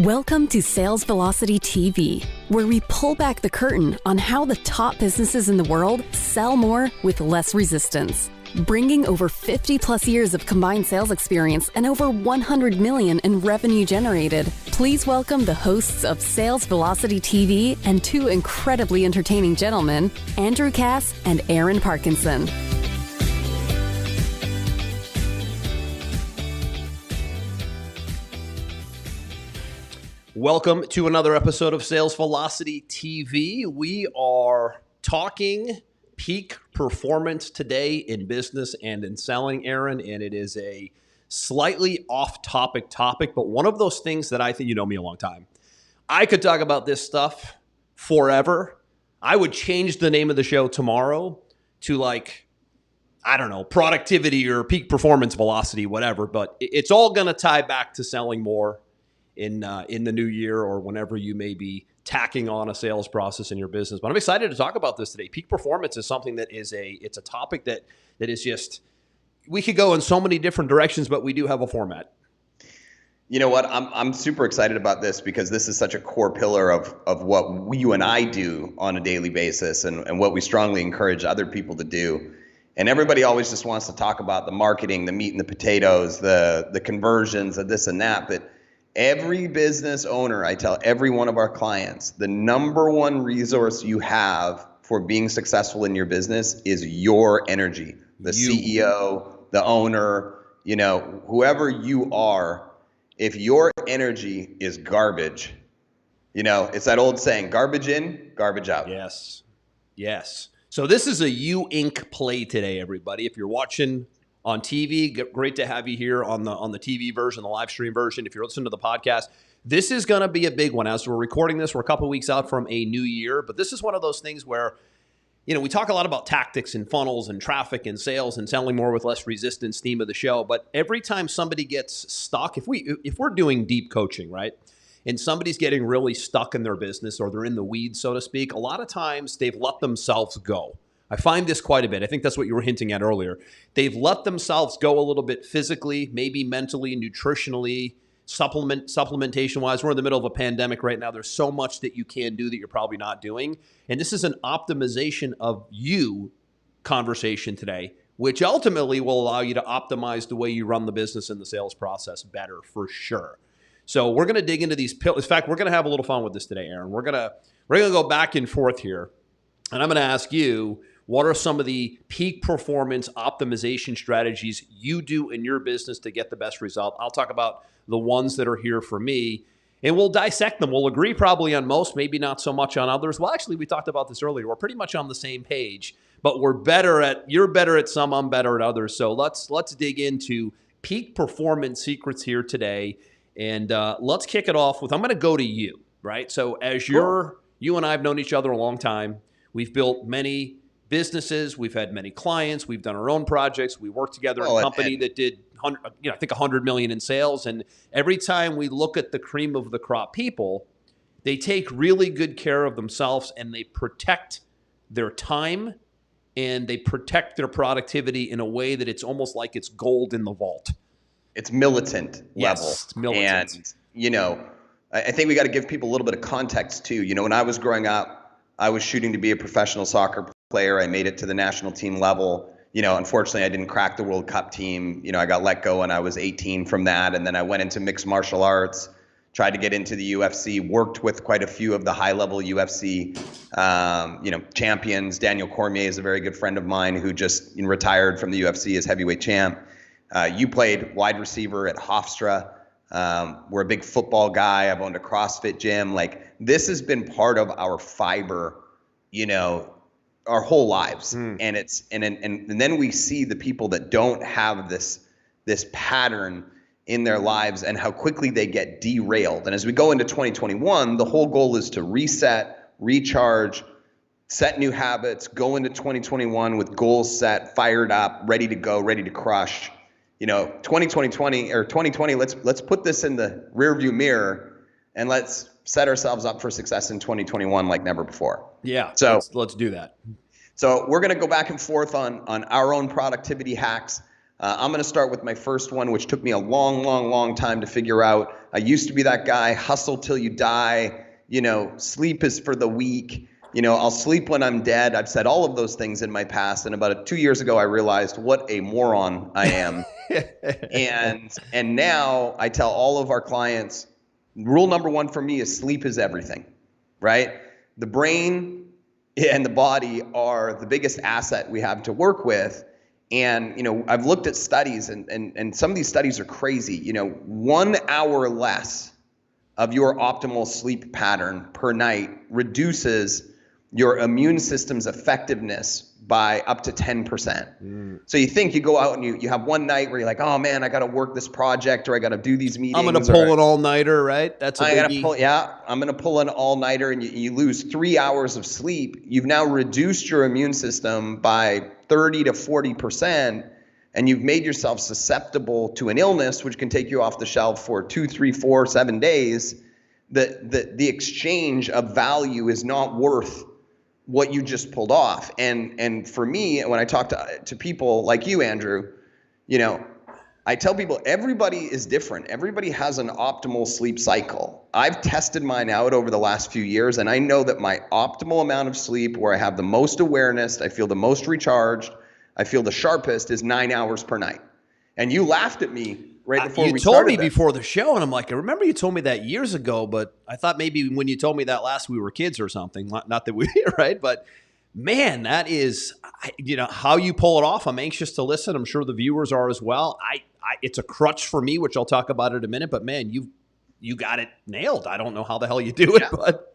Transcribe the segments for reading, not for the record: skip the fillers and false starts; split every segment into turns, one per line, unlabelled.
Welcome to Sales Velocity TV, where we pull back the curtain on how the top businesses in the world sell more with less resistance. Bringing over 50 plus years of combined sales experience and over 100 million in revenue generated, please welcome the hosts of Sales Velocity TV and two incredibly entertaining gentlemen, Andrew Cass and Aaron Parkinson.
Welcome to another episode of Sales Velocity TV. We are talking peak performance today in business and in selling, Aaron, and it is a slightly off-topic topic, but one of those things that I think, you know me a long time. I could talk about this stuff forever. I would change the name of the show tomorrow to productivity or peak performance velocity, whatever, but it's all going to tie back to selling more in the new year or whenever you may be tacking on a sales process in your business. But I'm excited to talk about this today. Peak performance is something that it's a topic that is just, we could go in so many different directions, but we do have a format.
You know what? I'm super excited about this because this is such a core pillar of what you and I do on a daily basis and what we strongly encourage other people to do. And everybody always just wants to talk about the marketing, the meat and the potatoes, the conversions, of this and that, but every business owner, I tell every one of our clients, the number one resource you have for being successful in your business is your energy. The CEO, the owner, whoever you are, if your energy is garbage, it's that old saying, garbage in, garbage out.
Yes. So this is a You Inc. play today, everybody. If you're watching on TV, great to have you here on the TV version, the live stream version. If you're listening to the podcast, this is going to be a big one. As we're recording this, we're a couple of weeks out from a new year, but this is one of those things where, we talk a lot about tactics and funnels and traffic and sales and selling more with less resistance, theme of the show. But every time somebody gets stuck, if we're doing deep coaching, right, and somebody's getting really stuck in their business or they're in the weeds, so to speak, a lot of times they've let themselves go. I find this quite a bit. I think that's what you were hinting at earlier. They've let themselves go a little bit physically, maybe mentally, nutritionally, supplementation-wise. We're in the middle of a pandemic right now. There's so much that you can do that you're probably not doing. And this is an optimization of you conversation today, which ultimately will allow you to optimize the way you run the business and the sales process better for sure. So we're going to dig into these pillars. In fact, we're going to have a little fun with this today, Aaron. We're going to go back and forth here. And I'm going to ask you, what are some of the peak performance optimization strategies you do in your business to get the best result? I'll talk about the ones that are here for me, and we'll dissect them. We'll agree probably on most, maybe not so much on others. Well, actually, we talked about this earlier. We're pretty much on the same page, but you're better at some, I'm better at others. So let's dig into peak performance secrets here today, and let's kick it off with, I'm going to go to you, right? So as you and I have known each other a long time. We've built many businesses. We've had many clients. We've done our own projects. We worked together in a company that did, I think 100 million in sales. And every time we look at the cream of the crop people, they take really good care of themselves and they protect their time and they protect their productivity in a way that it's almost like it's gold in the vault.
It's militant level.
Yes, it's militant.
And, I think we got to give people a little bit of context too. When I was growing up, I was shooting to be a professional soccer player. I made it to the national team level. Unfortunately, I didn't crack the World Cup team. I got let go when I was 18 from that. And then I went into mixed martial arts, tried to get into the UFC, worked with quite a few of the high-level UFC, champions. Daniel Cormier is a very good friend of mine who just retired from the UFC as heavyweight champ. You played wide receiver at Hofstra. We're a big football guy. I've owned a CrossFit gym. This has been part of our fiber, our whole lives. And and then we see the people that don't have this pattern in their lives and how quickly they get derailed. And as we go into 2021, the whole goal is to reset, recharge, set new habits, go into 2021 with goals set, fired up, ready to go, ready to crush. 2020, let's put this in the rearview mirror and let's set ourselves up for success in 2021 like never before.
Yeah.
So
let's do that.
So we're going to go back and forth on our own productivity hacks. I'm going to start with my first one, which took me a long time to figure out. I used to be that guy, hustle till you die. Sleep is for the weak. I'll sleep when I'm dead. I've said all of those things in my past. And about 2 years ago, I realized what a moron I am. and now I tell all of our clients, rule number one for me is sleep is everything, right? The brain and the body are the biggest asset we have to work with. And, I've looked at studies and some of these studies are crazy. 1 hour less of your optimal sleep pattern per night reduces your immune system's effectiveness by up to 10%. So you think you go out and you have one night where you're like, oh man, I got to work this project or I got to do these meetings.
I'm going to pull an all-nighter, right? That's a biggie.
I'm going to pull an all-nighter, and you lose 3 hours of sleep. You've now reduced your immune system by 30 to 40%, and you've made yourself susceptible to an illness, which can take you off the shelf for 2, 3, 4, 7 days. The exchange of value is not worth what you just pulled off. And for me, when I talk to people like you, Andrew, I tell people everybody is different. Everybody has an optimal sleep cycle. I've tested mine out over the last few years, and I know that my optimal amount of sleep, where I have the most awareness, I feel the most recharged, I feel the sharpest, is 9 hours per night. And you lauged at me right before we started.
You told me before the show, and I'm like, I remember you told me that years ago, but I thought maybe when you told me that last we were kids or something. Not that we right, but man, that is, how you pull it off. I'm anxious to listen. I'm sure the viewers are as well. It's a crutch for me, which I'll talk about in a minute. But man, you got it nailed. I don't know how the hell you do it, but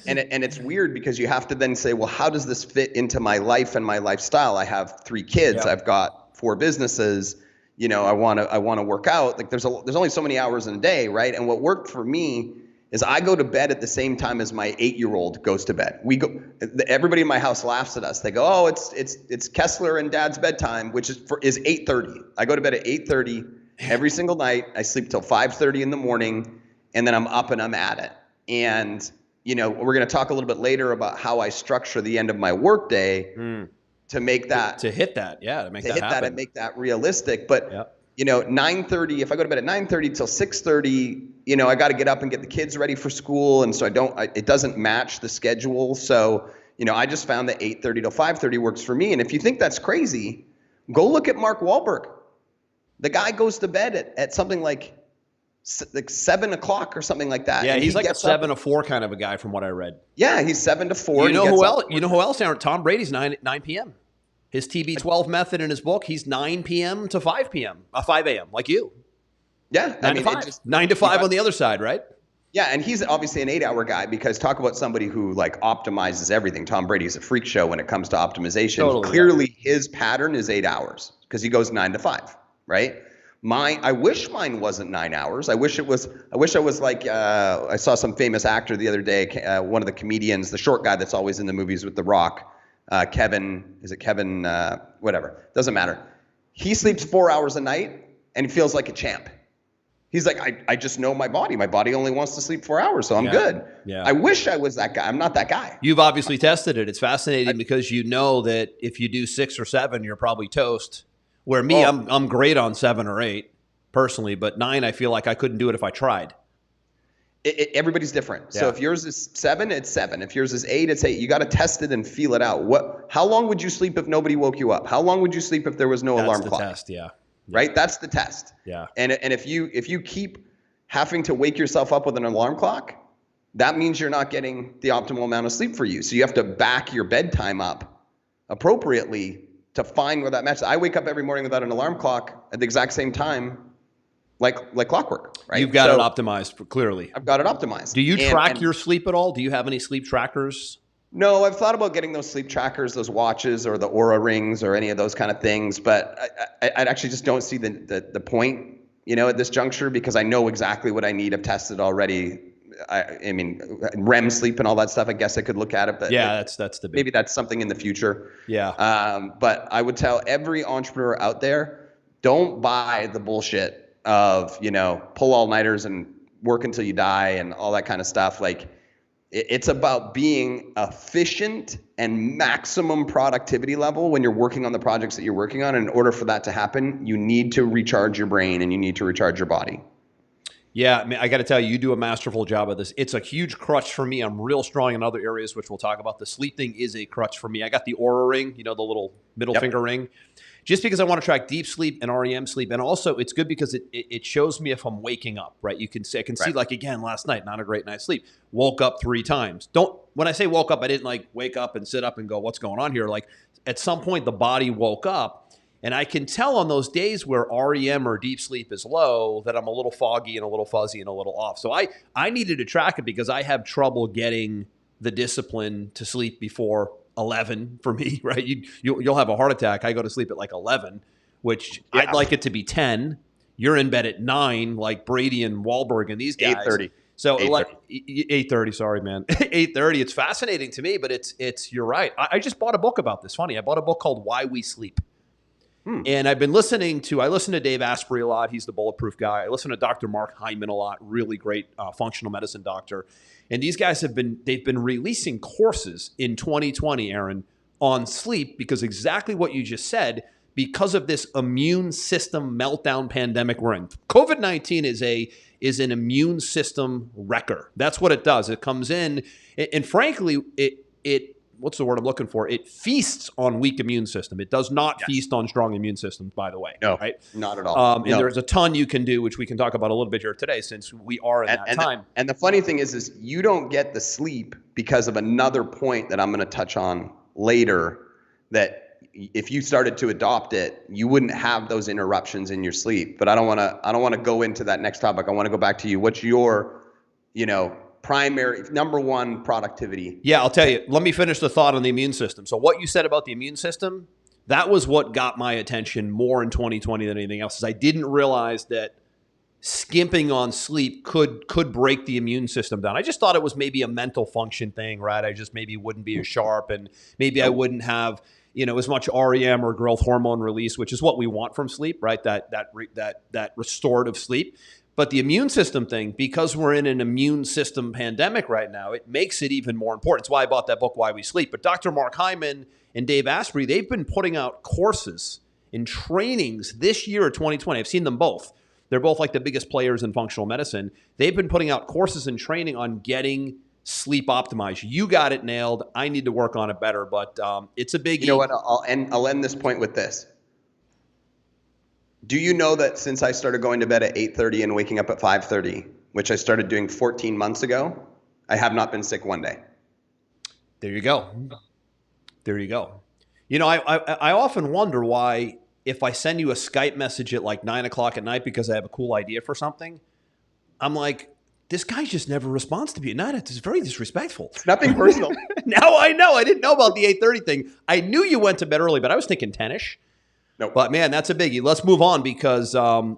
and it's weird because you have to then say, well, how does this fit into my life and my lifestyle? I have 3 kids. I've got 4 businesses. I want to work out. Like there's only so many hours in a day, right? And what worked for me is I go to bed at the same time as my 8-year-old goes to bed. Everybody in my house laughs at us. They go, "Oh, it's Kessler and Dad's bedtime, which is 8:30." I go to bed at 8:30 every single night. I sleep till 5:30 in the morning, and then I'm up and I'm at it. And we're going to talk a little bit later about how I structure the end of my workday to make that
to hit that, to make that happen,
and make that realistic. But 9:30. If I go to bed at 9:30 till 6:30, I got to get up and get the kids ready for school, and so it doesn't match the schedule. So I just found that 8:30 till 5:30 works for me. And if you think that's crazy, go look at Mark Wahlberg. The guy goes to bed at something like 7 o'clock or something like that.
Yeah, he's like a 7 to 4 kind of a guy from what I read.
Yeah, he's 7 to 4.
You know who else? Tom Brady's 9 p.m. His TB12 method in his book, he's 9 p.m. to 5 p.m. 5 a.m. like you.
Yeah,
9 to 5. 9 to 5 on the other side, right?
Yeah, and he's obviously an 8-hour guy, because talk about somebody who optimizes everything. Tom Brady's a freak show when it comes to optimization. Totally, clearly, his pattern is 8 hours because he goes 9 to 5, right? I wish mine wasn't 9 hours. I wish I was like, I saw some famous actor the other day, one of the comedians, the short guy that's always in the movies with The Rock, Kevin, whatever, doesn't matter. He sleeps 4 hours a night and he feels like a champ. He's like, I just know my body. My body only wants to sleep 4 hours, so I'm good. Yeah. I wish I was that guy. I'm not that guy.
You've obviously tested it. It's fascinating because you know that if you do 6 or 7, you're probably toast. Where me, I'm great on 7 or 8 personally, but 9, I feel like I couldn't do it if I tried.
Everybody's different. Yeah. So if yours is 7, it's 7. If yours is 8, it's 8. You got to test it and feel it out. How long would you sleep if nobody woke you up? How long would you sleep if there was no alarm clock?
That's the test,
Right? That's the test.
Yeah.
And if you keep having to wake yourself up with an alarm clock, that means you're not getting the optimal amount of sleep for you. So you have to back your bedtime up appropriately to find where that matches. I wake up every morning without an alarm clock at the exact same time, like clockwork, right?
You've got it optimized, clearly.
I've got it optimized.
Do you track your sleep at all? Do you have any sleep trackers?
No, I've thought about getting those sleep trackers, those watches or the Oura rings or any of those kind of things, but I actually just don't see the point, at this juncture, because I know exactly what I need. I've tested already. I mean, REM sleep and all that stuff, I guess I could look at it. But
that's the big.
Maybe that's something in the future.
Yeah.
But I would tell every entrepreneur out there, don't buy the bullshit of, pull all-nighters and work until you die and all that kind of stuff. Like, It's about being efficient and maximum productivity level when you're working on the projects that you're working on. And in order for that to happen, you need to recharge your brain and you need to recharge your body.
Yeah, I mean, I got to tell you, you do a masterful job of this. It's a huge crutch for me. I'm real strong in other areas, which we'll talk about. The sleep thing is a crutch for me. I got the Oura ring, the little middle finger ring, just because I want to track deep sleep and REM sleep. And also, it's good because it shows me if I'm waking up, right? I can see, like, again, last night, not a great night's sleep. Woke up 3 times. When I say woke up, I didn't, like, wake up and sit up and go, what's going on here? Like, at some point, the body woke up. And I can tell on those days where REM or deep sleep is low that I'm a little foggy and a little fuzzy and a little off. So I needed to track it because I have trouble getting the discipline to sleep before 11 for me, right? You'll have a heart attack. I go to sleep at like 11, which I'd like it to be 10. You're in bed at 9, like Brady and Wahlberg and these guys.
8:30.
So 8:30, sorry, man. 8:30. It's fascinating to me, but it's you're right. I just bought a book about this. Funny, I bought a book called Why We Sleep. And I've been I listen to Dave Asprey a lot. He's the Bulletproof guy. I listen to Dr. Mark Hyman a lot, really great functional medicine doctor. And these guys they've been releasing courses in 2020, Aaron, on sleep because exactly what you just said, because of this immune system meltdown pandemic we're in. COVID-19 is an immune system wrecker. That's what it does. It comes in, and frankly, it what's the word I'm looking for? It feasts on weak immune system. It does not feast on strong immune systems, by the way.
No,
right?
Not at all.
And there's a ton you can do, which we can talk about a little bit here today, since we are in that time.
And the funny thing is you don't get the sleep because of another point that I'm going to touch on later, that if you started to adopt it, you wouldn't have those interruptions in your sleep. But I don't want to go into that next topic. I want to go back to you. What's your, primary number one productivity?
Yeah, I'll tell you. Let me finish the thought on the immune system. So what you said about the immune system, that was what got my attention more in 2020 than anything else. Is I didn't realize that skimping on sleep could break the immune system down. I just thought it was maybe a mental function thing, right? I just maybe wouldn't be as sharp, and maybe I wouldn't have as much REM or growth hormone release, which is what we want from sleep, right? That restorative sleep. But the immune system thing, because we're in an immune system pandemic right now, it makes it even more important. It's why I bought that book, Why We Sleep. But Dr. Mark Hyman and Dave Asprey, they've been putting out courses and trainings this year of 2020. I've seen them both. They're both like the biggest players in functional medicine. They've been putting out courses and training on getting sleep optimized. You got it nailed. I need to work on it better, but it's a biggie.
You know what? I'll end this point with this. Do you know that since I started going to bed at 8:30 and waking up at 5:30, which I started doing 14 months ago, I have not been sick one day?
There you go. There you go. I often wonder why, if I send you a Skype message at like 9 o'clock at night because I have a cool idea for something, I'm like, this guy just never responds to me at night. It's very disrespectful.
It's nothing personal.
Now I know. I didn't know about the 8:30 thing. I knew you went to bed early, but I was thinking 10-ish.
Nope.
But man, that's a biggie. Let's move on because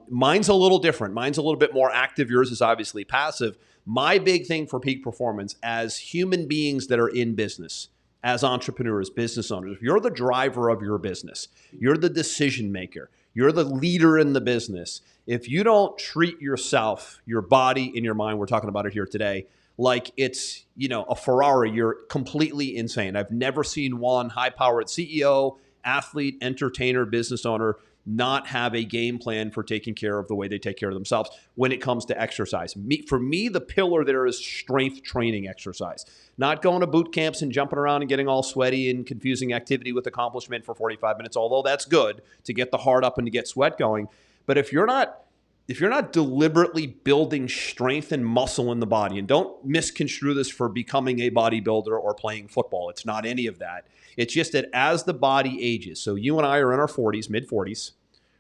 mine's a little different. Mine's a little bit more active. Yours is obviously passive. My big thing for peak performance as human beings that are in business, as entrepreneurs, business owners, if you're the driver of your business, you're the decision maker, you're the leader in the business. If you don't treat yourself, your body, and your mind, we're talking about it here today, like it's, a Ferrari, you're completely insane. I've never seen one high-powered CEO, athlete, entertainer, business owner not have a game plan for taking care of the way they take care of themselves when it comes to exercise. For me, the pillar there is strength training exercise. Not going to boot camps and jumping around and getting all sweaty and confusing activity with accomplishment for 45 minutes, although that's good to get the heart up and to get sweat going. But if you're not deliberately building strength and muscle in the body, and don't misconstrue this for becoming a bodybuilder or playing football. It's not any of that. It's just that as the body ages, so you and I are in our 40s, mid-40s,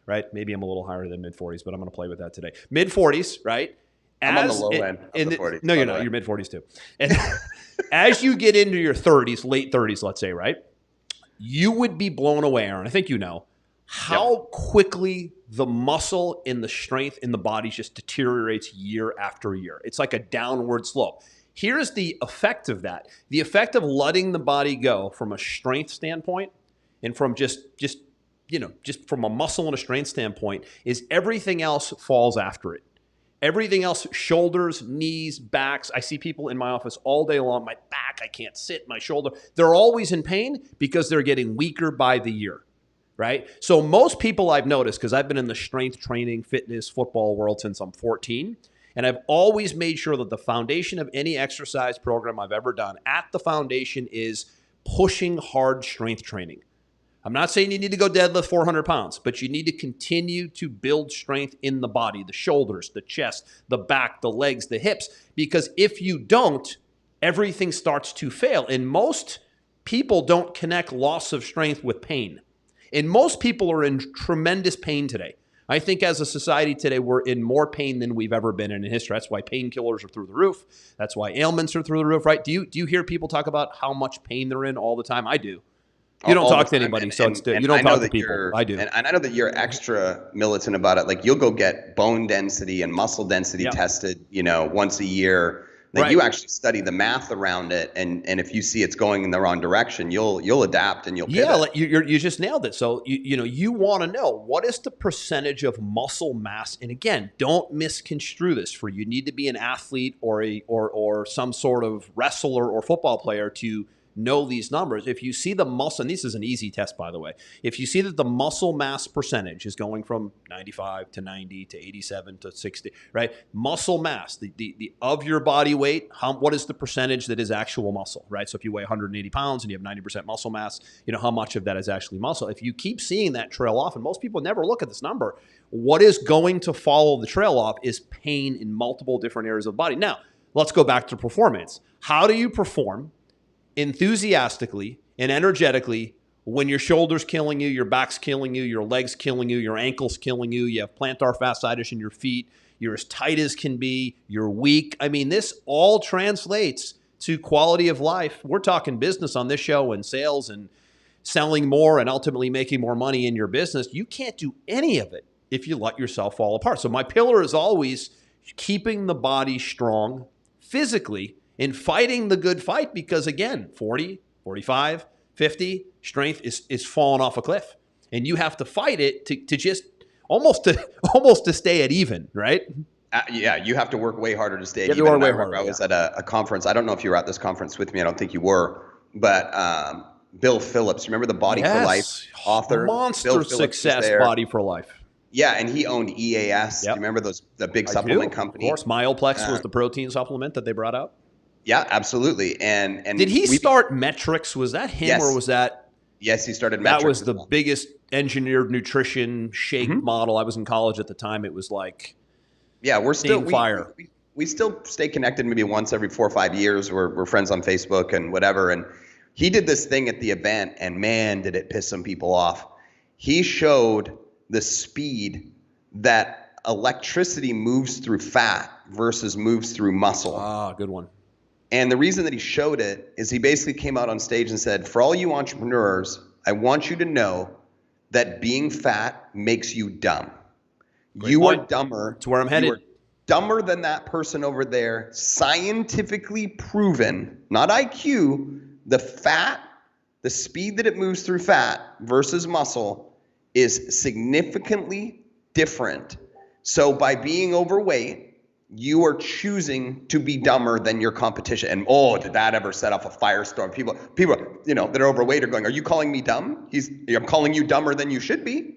right? Maybe I'm a little higher than mid-40s, but I'm going to play with that today. Mid-40s, right?
I'm on the low end of the 40s.
No, you're not. You're mid-40s too. And as you get into your 30s, late 30s, let's say, right? You would be blown away, Aaron. I think you know how quickly the muscle and the strength in the body just deteriorates year after year. It's like a downward slope. Here's the effect of that. The effect of letting the body go from a strength standpoint and from just from a muscle and a strength standpoint is everything else falls after it. Everything else, shoulders, knees, backs. I see people in my office all day long. My back, I can't sit, my shoulder. They're always in pain because they're getting weaker by the year, right? So most people I've noticed, because I've been in the strength training, fitness, football world since I'm 14, and I've always made sure that the foundation of any exercise program I've ever done, at the foundation is pushing hard strength training. I'm not saying you need to go deadlift 400 pounds, but you need to continue to build strength in the body, the shoulders, the chest, the back, the legs, the hips, because if you don't, everything starts to fail. And most people don't connect loss of strength with pain. And most people are in tremendous pain today. I think as a society today, we're in more pain than we've ever been in history. That's why painkillers are through the roof. That's why ailments are through the roof, right? Do you hear people talk about how much pain they're in all the time? I do. You don't talk to anybody, you don't talk to people. I do.
And I know that you're extra militant about it. Like you'll go get bone density and muscle density tested, once a year. Like you actually study the math around it, and if you see it's going in the wrong direction, you'll adapt and you'll pivot.
Yeah, like you just nailed it. So you want to know what is the percentage of muscle mass, and again, don't misconstrue this. For you need to be an athlete or some sort of wrestler or football player to know these numbers. If you see the muscle, and this is an easy test, by the way, if you see that the muscle mass percentage is going from 95 to 90 to 87 to 60, right? Muscle mass, the of your body weight, what is the percentage that is actual muscle, right? So if you weigh 180 pounds and you have 90% muscle mass, how much of that is actually muscle? If you keep seeing that trail off, and most people never look at this number, what is going to follow the trail off is pain in multiple different areas of the body. Now, let's go back to performance. How do you perform enthusiastically and energetically when your shoulder's killing you, your back's killing you, your legs killing you, your ankle's killing you, you have plantar fasciitis in your feet, you're as tight as can be, you're weak? I mean, this all translates to quality of life. We're talking business on this show and sales and selling more and ultimately making more money in your business. You can't do any of it if you let yourself fall apart. So my pillar is always keeping the body strong physically in fighting the good fight, because again, 40, 45, 50, strength is falling off a cliff. And you have to fight it to just almost to stay at even, right?
Yeah, you have to work way harder to stay at even. I was at a conference. I don't know if you were at this conference with me. I don't think you were. But Bill Phillips, remember the Body for Life author?
Monster success, Body for Life.
Yeah, and he owned EAS. Do you remember the big supplement company?
Of course, Myoplex was the protein supplement that they brought out.
Yeah, absolutely. And
did he start Metrics? Was that him or was that?
Yes, he started Metrics.
That was the biggest engineered nutrition shake model. I was in college at the time. It was like,
we're still
fire.
We still stay connected maybe once every 4 or 5 years. We're friends on Facebook and whatever. And he did this thing at the event, and man, did it piss some people off. He showed the speed that electricity moves through fat versus moves through muscle.
Ah, good one.
And the reason that he showed it is he basically came out on stage and said, for all you entrepreneurs, I want you to know that being fat makes you dumb. You are dumber.
That's where I'm headed.
You are dumber than that person over there. Scientifically proven, not IQ, the speed that it moves through fat versus muscle is significantly different. So by being overweight, you are choosing to be dumber than your competition. And did that ever set off a firestorm? People, that are overweight are going, are you calling me dumb? I'm calling you dumber than you should be.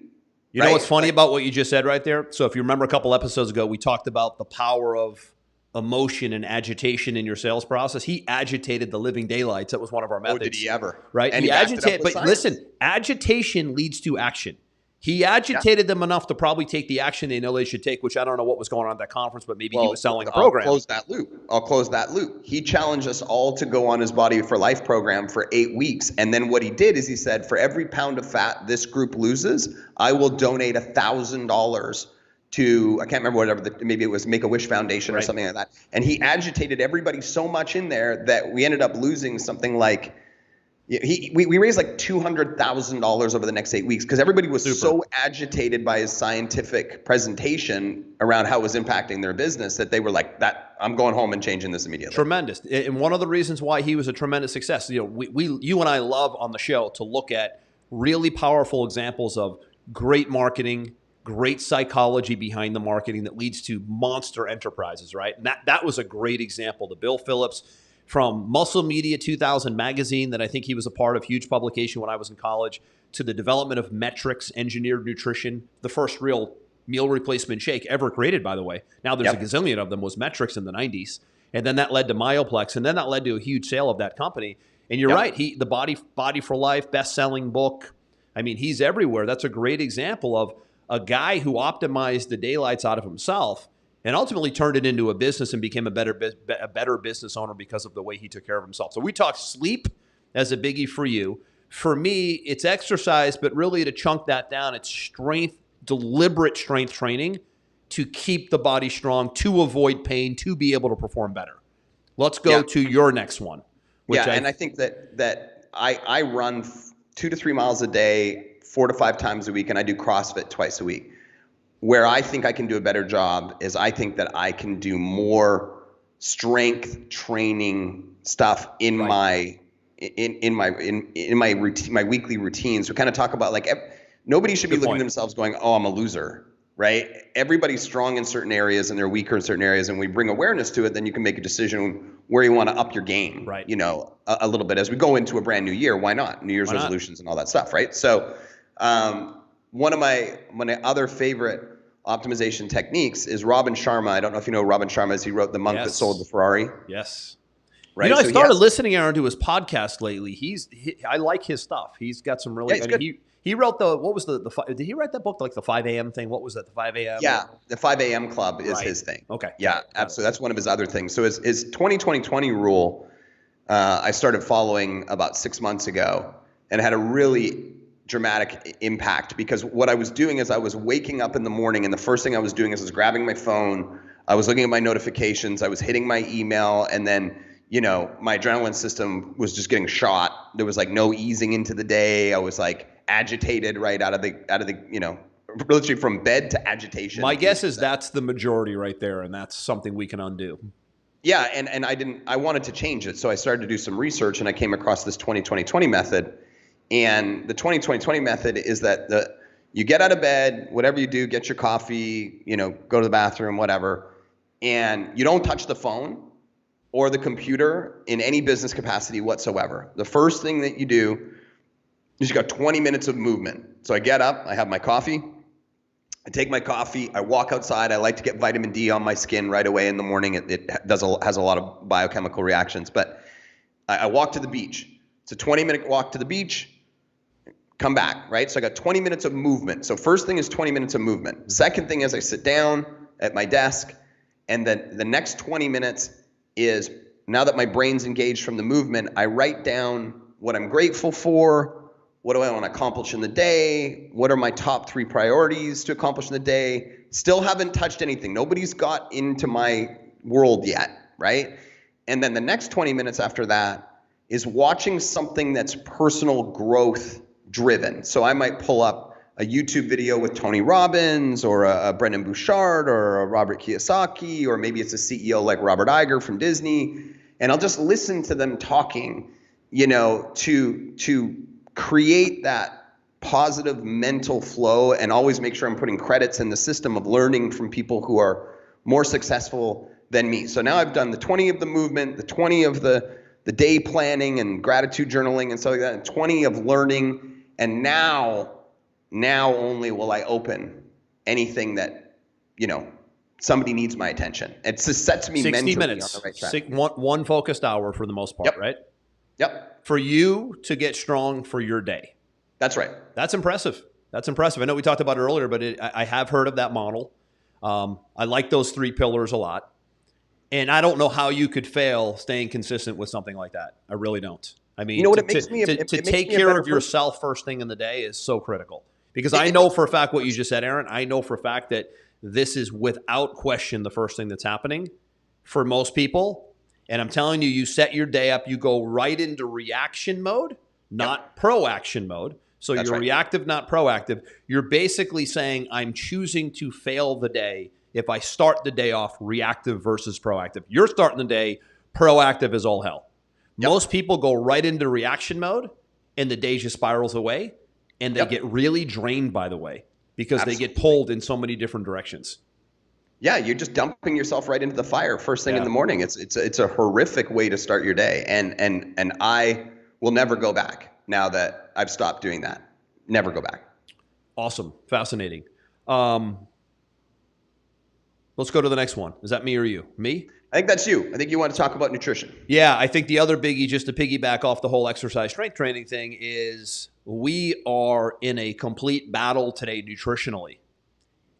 You know what's funny about what you just said right there? So if you remember a couple episodes ago, we talked about the power of emotion and agitation in your sales process. He agitated the living daylights. That was one of our methods.
Did he ever?
Right?
And
he agitated, but listen, agitation leads to action. He agitated them enough to probably take the action they know they should take, which I don't know what was going on at that conference, but maybe he was selling a program.
I'll close that loop. He challenged us all to go on his Body for Life program for 8 weeks. And then what he did is he said, for every pound of fat this group loses, I will donate $1,000 to, I can't remember maybe it was Make-A-Wish Foundation or something like that. And he agitated everybody so much in there that we ended up losing something like, we raised like $200,000 over the next 8 weeks because everybody was so agitated by his scientific presentation around how it was impacting their business that they were like, "That I'm going home and changing this immediately."
Tremendous. And one of the reasons why he was a tremendous success, you and I love on the show to look at really powerful examples of great marketing, great psychology behind the marketing that leads to monster enterprises, right? And that was a great example. The Bill Phillips from Muscle Media 2000 magazine that I think he was a part of, huge publication when I was in college, to the development of Metrics Engineered Nutrition, the first real meal replacement shake ever created, by the way. Now there's a gazillion of them, was Metrics in the 90s. And then that led to Myoplex, and then that led to a huge sale of that company. And you're right, the Body for Life, best-selling book. I mean, he's everywhere. That's a great example of a guy who optimized the daylights out of himself and ultimately turned it into a business and became a better business owner because of the way he took care of himself. So we talk sleep as a biggie for you. For me, it's exercise, but really to chunk that down, it's strength, deliberate strength training to keep the body strong, to avoid pain, to be able to perform better. Let's go to your next one.
And I think that I run 2 to 3 miles a day, 4 to 5 times a week, and I do CrossFit twice a week. Where I think I can do a better job is I think that I can do more strength training stuff in my routine, my weekly routines. We kind of talk about, like, nobody should be looking at themselves going, "Oh, I'm a loser." Right? Everybody's strong in certain areas and they're weaker in certain areas, and we bring awareness to it. Then you can make a decision where you want to up your game,
right?
You know, a little bit as we go into a brand new year. Why not? New Year's resolutions and all that stuff, right? So, one of my other favorite optimization techniques is Robin Sharma. I don't know if you know who Robin Sharma is. He wrote The Monk That Sold the Ferrari.
Yes.
Right.
You know, I started listening, Aaron, to his podcast lately. I like his stuff. He's got some really good. He wrote did he write that book, like the 5 a.m. thing? What was that, the 5 a.m.?
Yeah, the 5 a.m. club is his thing.
Okay.
Yeah, absolutely. That's one of his other things. So his 20-20-20 rule, I started following about 6 months ago, and it had a really dramatic impact, because what I was doing is I was waking up in the morning, and the first thing I was doing is I was grabbing my phone, I was looking at my notifications, I was hitting my email, and then, you know, my adrenaline system was just getting shot. There was like no easing into the day. I was like agitated right out of the you know, literally from bed to agitation.
My guess is that's the majority right there, and that's something we can undo.
Yeah, and I wanted to change it, so I started to do some research, and I came across this 20-20-20 method. And the 20-20-20 method is that you get out of bed, whatever you do, get your coffee, you know, go to the bathroom, whatever, and you don't touch the phone or the computer in any business capacity whatsoever. The first thing that you do is you got 20 minutes of movement. So I get up, I have my coffee, I take my coffee, I walk outside. I like to get vitamin D on my skin right away in the morning. It has a lot of biochemical reactions, but I walk to the beach. It's a 20-minute walk to the beach, come back, right? So I got 20 minutes of movement. So first thing is 20 minutes of movement. Second thing is I sit down at my desk, and then the next 20 minutes is, now that my brain's engaged from the movement, I write down what I'm grateful for, what do I want to accomplish in the day, what are my top 3 priorities to accomplish in the day. Still haven't touched anything. Nobody's got into my world yet, right? And then the next 20 minutes after that is watching something that's personal growth driven. So I might pull up a YouTube video with Tony Robbins or a Brendan Bouchard or a Robert Kiyosaki, or maybe it's a CEO like Robert Iger from Disney, and I'll just listen to them talking, you know, to create that positive mental flow, and always make sure I'm putting credits in the system of learning from people who are more successful than me. So now I've done the 20 of the movement, the 20 of the day planning and gratitude journaling and stuff like that, and 20 of learning. And now only will I open anything that, you know, somebody needs my attention. It just sets me
60 minutes,
on the right track.
One focused hour for the most part, right?
Yep.
For you to get strong for your day.
That's right.
That's impressive. I know we talked about it earlier, but I have heard of that model. I like those 3 pillars a lot. And I don't know how you could fail staying consistent with something like that. I really don't. I mean,
you know what, it makes me
to take care of yourself first thing in the day is so critical. Because I know for a fact what you just said, Aaron. I know for a fact that this is without question the first thing that's happening for most people. And I'm telling you, you set your day up, you go right into reaction mode, not proaction mode. So you're reactive, not proactive. You're basically saying, I'm choosing to fail the day if I start the day off reactive versus proactive. You're starting the day proactive as all hell. Most people go right into reaction mode, and the day just spirals away, and they get really drained, by the way. because they get pulled in so many different directions.
Yeah, you're just dumping yourself right into the fire first thing in the morning. It's a horrific way to start your day, and I will never go back now that I've stopped doing that. Never go back.
Awesome, fascinating. Let's go to the next one. Is that me or you? Me?
I think that's you. I think you want to talk about nutrition.
Yeah, I think the other biggie, just to piggyback off the whole exercise strength training thing, is we are in a complete battle today nutritionally.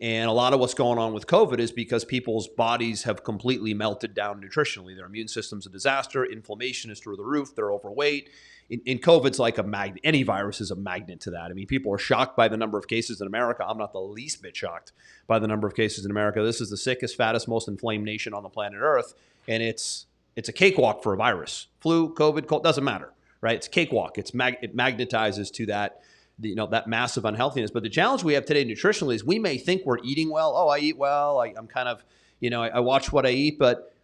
And a lot of what's going on with COVID is because people's bodies have completely melted down nutritionally. Their immune system's a disaster. Inflammation is through the roof. They're overweight. In COVID's like a magnet. Any virus is a magnet to that. I mean, people are shocked by the number of cases in America. I'm not the least bit shocked by the number of cases in America. This is the sickest, fattest, most inflamed nation on the planet Earth. And it's a cakewalk for a virus. Flu, COVID, cold, doesn't matter, right? It's a cakewalk. It magnetizes to that. That massive unhealthiness. But the challenge we have today nutritionally is we may think we're eating well. Oh, I eat well. I'm kind of, I watch what I eat. But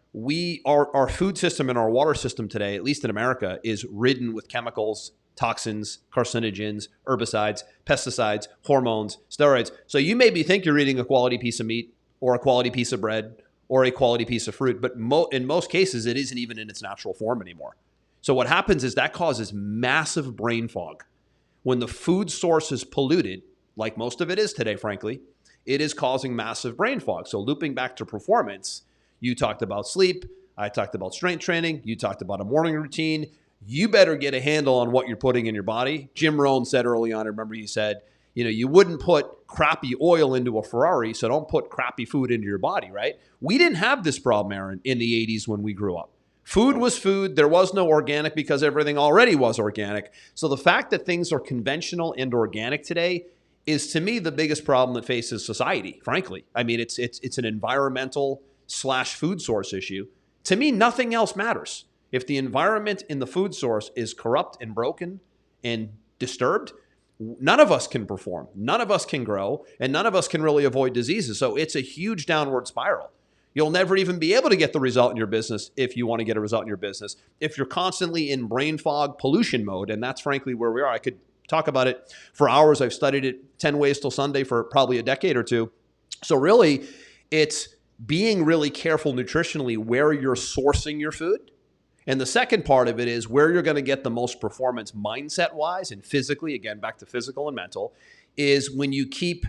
our food system and our water system today, at least in America, is ridden with chemicals, toxins, carcinogens, herbicides, pesticides, hormones, steroids. So you maybe think you're eating a quality piece of meat or a quality piece of bread or a quality piece of fruit. But in most cases, it isn't even in its natural form anymore. So what happens is that causes massive brain fog. When the food source is polluted, like most of it is today, frankly, it is causing massive brain fog. So looping back to performance, you talked about sleep. I talked about strength training. You talked about a morning routine. You better get a handle on what you're putting in your body. Jim Rohn said early on, I remember he said, you wouldn't put crappy oil into a Ferrari, so don't put crappy food into your body, right? We didn't have this problem, Aaron, in the 80s when we grew up. Food was food. There was no organic because everything already was organic. So the fact that things are conventional and organic today is, to me, the biggest problem that faces society, frankly. I mean, it's an environmental / food source issue. To me, nothing else matters. If the environment in the food source is corrupt and broken and disturbed, none of us can perform. None of us can grow, and none of us can really avoid diseases. So it's a huge downward spiral. You'll never even be able to get the result in your business if you want to get a result in your business. If you're constantly in brain fog pollution mode, and that's frankly where we are. I could talk about it for hours. I've studied it 10 ways till Sunday for probably a decade or two. So really, it's being really careful nutritionally where you're sourcing your food. And the second part of it is where you're going to get the most performance mindset-wise and physically, again, back to physical and mental, is when you keep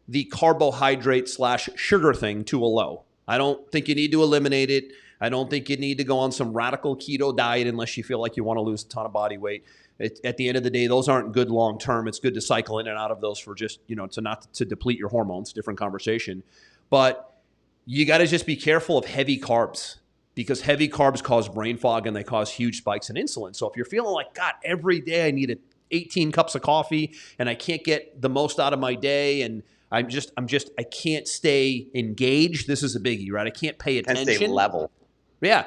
the carbohydrate / sugar thing to a low. I don't think you need to eliminate it. I don't think you need to go on some radical keto diet unless you feel like you want to lose a ton of body weight. At the end of the day, those aren't good long term. It's good to cycle in and out of those for just, to deplete your hormones, different conversation. But you got to just be careful of heavy carbs because heavy carbs cause brain fog and they cause huge spikes in insulin. So if you're feeling like, God, every day I need 18 cups of coffee and I can't get the most out of my day and I can't stay engaged. This is a biggie, right? I can't pay attention.
Can't stay level.
Yeah.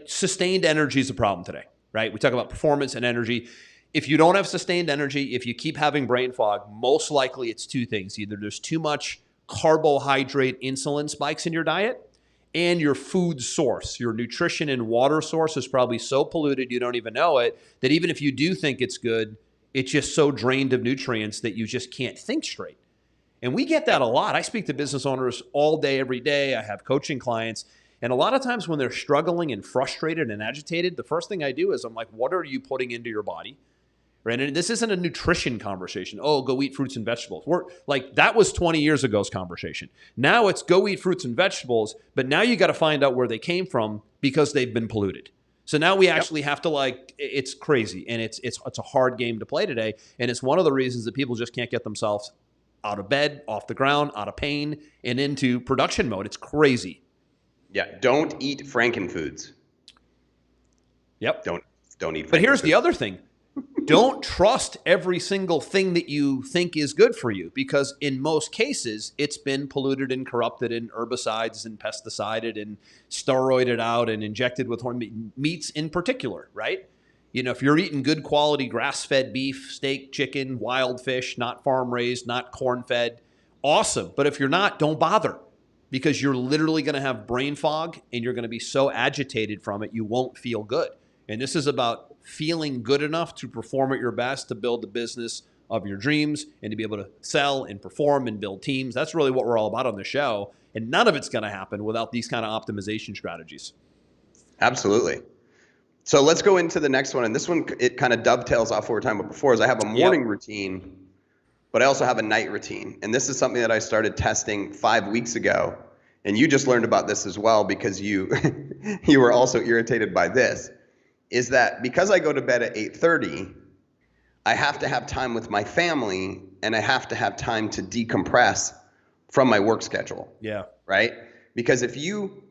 Sustained energy is a problem today, right? We talk about performance and energy. If you don't have sustained energy, if you keep having brain fog, most likely it's two things. Either there's too much carbohydrate insulin spikes in your diet and your food source, your nutrition and water source is probably so polluted you don't even know it, that even if you do think it's good, it's just so drained of nutrients that you just can't think straight. And we get that a lot. I speak to business owners all day, every day. I have coaching clients. And a lot of times when they're struggling and frustrated and agitated, the first thing I do is I'm like, what are you putting into your body? Right? And this isn't a nutrition conversation. Oh, go eat fruits and vegetables. That was 20 years ago's conversation. Now it's go eat fruits and vegetables, but now you got to find out where they came from because they've been polluted. So now we actually have to it's crazy. And it's a hard game to play today. And it's one of the reasons that people just can't get themselves out of bed, off the ground, out of pain, and into production mode. It's crazy.
Yeah, don't eat Frankenfoods.
Yep.
Don't eat Frankenfoods.
But here's the other thing. Don't trust every single thing that you think is good for you because in most cases, it's been polluted and corrupted and herbicides and pesticided and steroided out and injected with meats in particular, right? If you're eating good quality grass-fed beef, steak, chicken, wild fish, not farm-raised, not corn-fed, awesome. But if you're not, don't bother because you're literally going to have brain fog and you're going to be so agitated from it, you won't feel good. And this is about feeling good enough to perform at your best to build the business of your dreams and to be able to sell and perform and build teams. That's really what we're all about on the show. And none of it's going to happen without these kind of optimization strategies.
Absolutely. So let's go into the next one. And this one, it kind of dovetails off what we were talking about before, is I have a morning routine, but I also have a night routine. And this is something that I started testing 5 weeks ago. And you just learned about this as well because you you were also irritated by this, is that because I go to bed at 8:30, I have to have time with my family and I have to have time to decompress from my work schedule.
Yeah.
Right? Because if you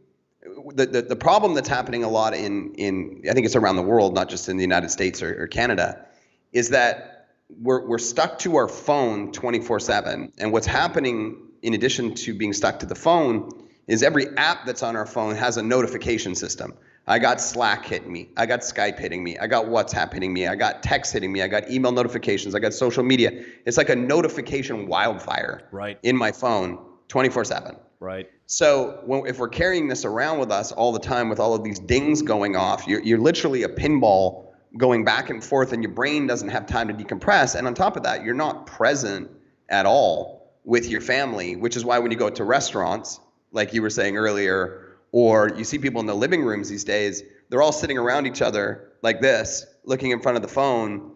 the problem that's happening a lot in I think it's around the world, not just in the United States or Canada, is that we're stuck to our phone 24/7. And what's happening in addition to being stuck to the phone is every app that's on our phone has a notification system. I got Slack hitting me. I got Skype hitting me. I got WhatsApp hitting me. I got text hitting me. I got email notifications. I got social media. It's like a notification wildfire in my phone 24/7.
Right.
So if we're carrying this around with us all the time with all of these dings going off, you're literally a pinball going back and forth and your brain doesn't have time to decompress. And on top of that, you're not present at all with your family, which is why when you go to restaurants, like you were saying earlier, or you see people in the living rooms these days, they're all sitting around each other like this, looking in front of the phone,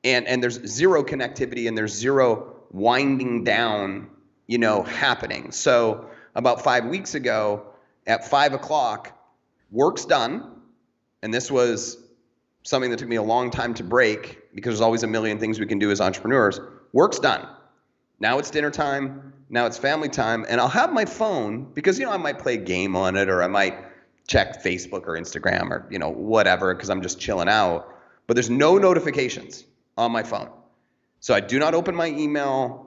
and there's zero connectivity and there's zero winding down, happening. So about 5 weeks ago at 5 o'clock, work's done. And this was something that took me a long time to break because there's always a million things we can do as entrepreneurs. Work's done. Now it's dinner time. Now it's family time. And I'll have my phone because, I might play a game on it or I might check Facebook or Instagram or, whatever because I'm just chilling out. But there's no notifications on my phone. So I do not open my email.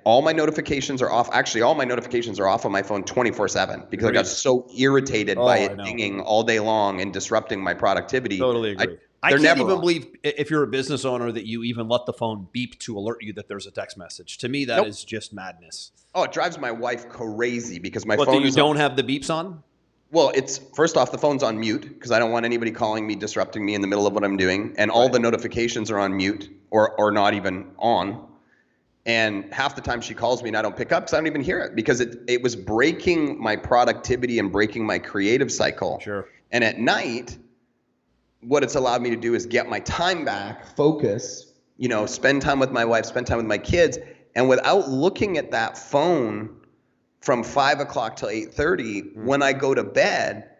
All my notifications are off. Actually, all my notifications are off on my phone 24/7 because I got so irritated by it dinging all day long and disrupting my productivity.
Totally agree. I can't even believe if you're a business owner that you even let the phone beep to alert you that there's a text message. To me, that is just madness.
Oh, it drives my wife crazy because my
phone.
What,
you don't have the beeps on?
Well, it's first off, the phone's on mute because I don't want anybody calling me, disrupting me in the middle of what I'm doing. And all the notifications are on mute or not even on. And half the time she calls me and I don't pick up because I don't even hear it because it was breaking my productivity and breaking my creative cycle.
Sure.
And at night, what it's allowed me to do is get my time back, focus, spend time with my wife, spend time with my kids. And without looking at that phone from 5 o'clock till 8:30, when I go to bed,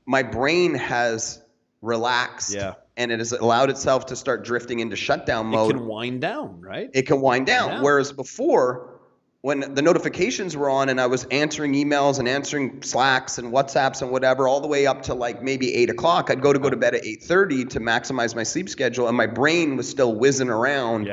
my brain has relaxed.
Yeah.
And it has allowed itself to start drifting into shutdown mode.
It can wind down, right?
It can wind down. Yeah. Whereas before, when the notifications were on and I was answering emails and answering Slacks and WhatsApps and whatever, all the way up to like maybe 8 o'clock, I'd go to bed at 8:30 to maximize my sleep schedule. And my brain was still whizzing around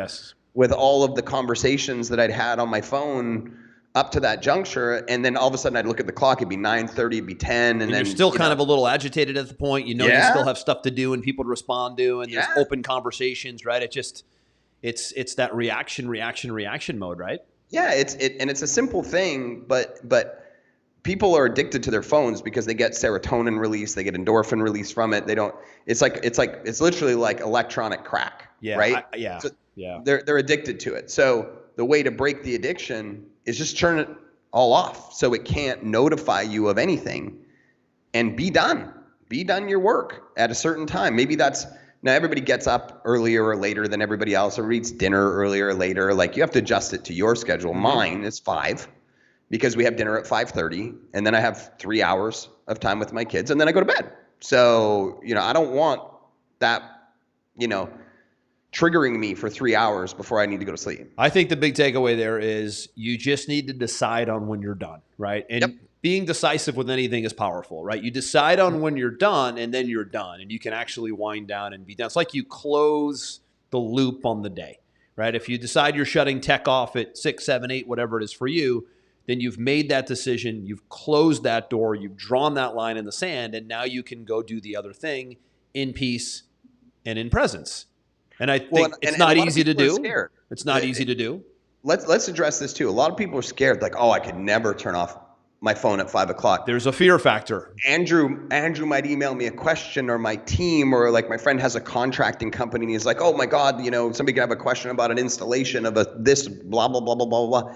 with all of the conversations that I'd had on my phone up to that juncture, and then all of a sudden I'd look at the clock, it'd be 9:30, it'd be 10, and then
you're still kind of a little agitated at the point. You still have stuff to do and people to respond to, and there's open conversations, right? It's that reaction mode, right? Yeah,
it's a simple thing, but people are addicted to their phones because they get serotonin release, they get endorphin release from it. They don't. It's literally like electronic crack, right? They're addicted to it. So the way to break the addiction is just turn it all off so it can't notify you of anything and be done your work at a certain time. Maybe now everybody gets up earlier or later than everybody else or eats dinner earlier or later. Like you have to adjust it to your schedule. Mm-hmm. Mine is 5 because we have dinner at 5:30 and then I have 3 hours of time with my kids and then I go to bed. So, I don't want that, triggering me for 3 hours before I need to go to sleep.
I think the big takeaway there is you just need to decide on when you're done, right? And being decisive with anything is powerful, right? You decide on when you're done and then you're done and you can actually wind down and be done. It's like you close the loop on the day, right? If you decide you're shutting tech off at 6, 7, 8, whatever it is for you, then you've made that decision, you've closed that door, you've drawn that line in the sand, and now you can go do the other thing in peace and in presence. And I think it's not easy to do. It's not easy to do.
Let's address this too. A lot of people are scared, like, oh, I could never turn off my phone at 5 o'clock.
There's a fear factor.
Andrew might email me a question, or my team, or like my friend has a contracting company and he's like, oh my God, somebody can have a question about an installation of this blah, blah, blah, blah, blah, blah.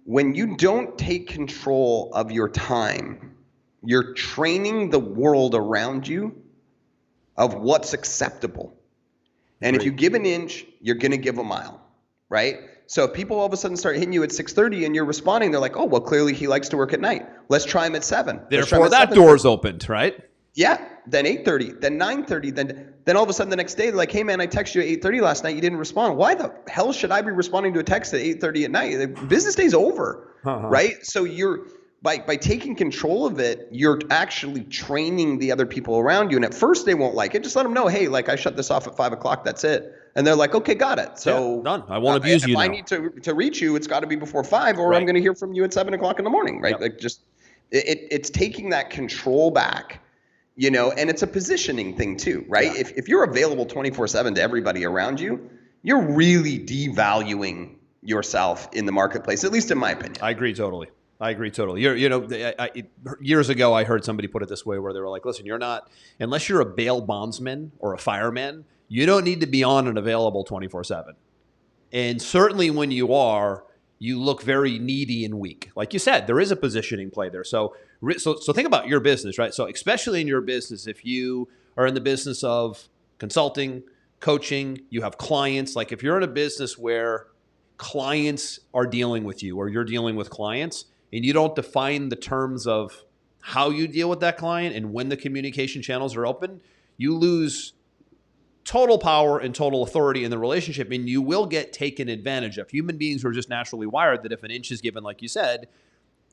When you don't take control of your time, you're training the world around you of what's acceptable. And if you give an inch, you're going to give a mile, right? So if people all of a sudden start hitting you at 6:30 and you're responding, they're like, oh, well, clearly he likes to work at night. Let's try him at 7.
Therefore, that door's opened, right?
Yeah. Then 8:30, then 9:30, then all of a sudden the next day, they're like, hey, man, I texted you at 8:30 last night. You didn't respond. Why the hell should I be responding to a text at 8:30 at night? The business day's over, right? So you're by taking control of it, you're actually training the other people around you. And at first they won't like it. Just let them know, hey, like I shut this off at 5 o'clock. That's it. And they're like, okay, got it. So
yeah, done. I won't abuse you now.
If I need to reach you, it's got to be before 5, or I'm going to hear from you at 7 o'clock in the morning, right? Yep. Like just it's taking that control back, and it's a positioning thing too, right? Yeah. If you're available 24/7 to everybody around you, you're really devaluing yourself in the marketplace, at least in my opinion.
I agree totally. Years ago, I heard somebody put it this way, where they were like, listen, unless you're a bail bondsman or a fireman, you don't need to be on and available 24/7. And certainly when you are, you look very needy and weak. Like you said, there is a positioning play there. So think about your business, right? So especially in your business, if you are in the business of consulting, coaching, you have clients, like if you're in a business where clients are dealing with you or you're dealing with clients, and you don't define the terms of how you deal with that client and when the communication channels are open, you lose total power and total authority in the relationship, and you will get taken advantage of. Human beings are just naturally wired that if an inch is given, like you said,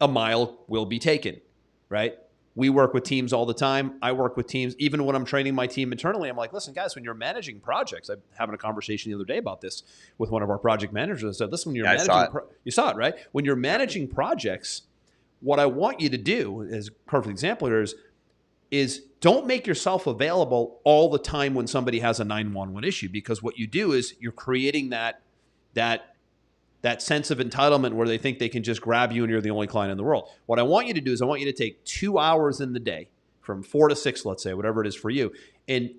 a mile will be taken, right? We work with teams all the time. I work with teams. Even when I'm training my team internally, I'm like, listen, guys, when you're managing projects, I'm having a conversation the other day about this with one of our project managers. I said, listen, when you're managing, you saw it, right? When you're managing projects, what I want you to do, as a perfect example here, is don't make yourself available all the time when somebody has a 911 issue, because what you do is you're creating that sense of entitlement where they think they can just grab you and you're the only client in the world. What I want you to do is I want you to take 2 hours in the day from 4 to 6, let's say, whatever it is for you. And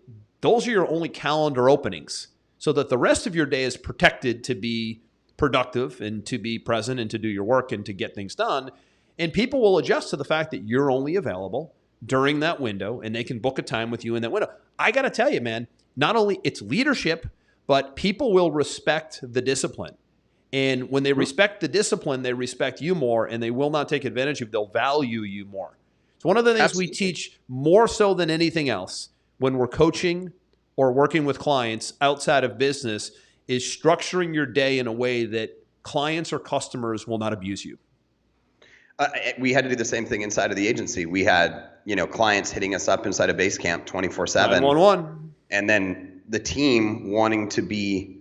those are your only calendar openings, so that the rest of your day is protected to be productive and to be present and to do your work and to get things done. And people will adjust to the fact that you're only available during that window, and they can book a time with you in that window. I got to tell you, man, not only it's leadership, but people will respect the discipline. And when they respect the discipline, they respect you more, and they will not take advantage of you. They'll value you more. So one of the things we teach more so than anything else when we're coaching or working with clients outside of business is structuring your day in a way that clients or customers will not abuse you.
We had to do the same thing inside of the agency. We had, clients hitting us up inside of Basecamp 24/7.
911.
And then the team wanting to be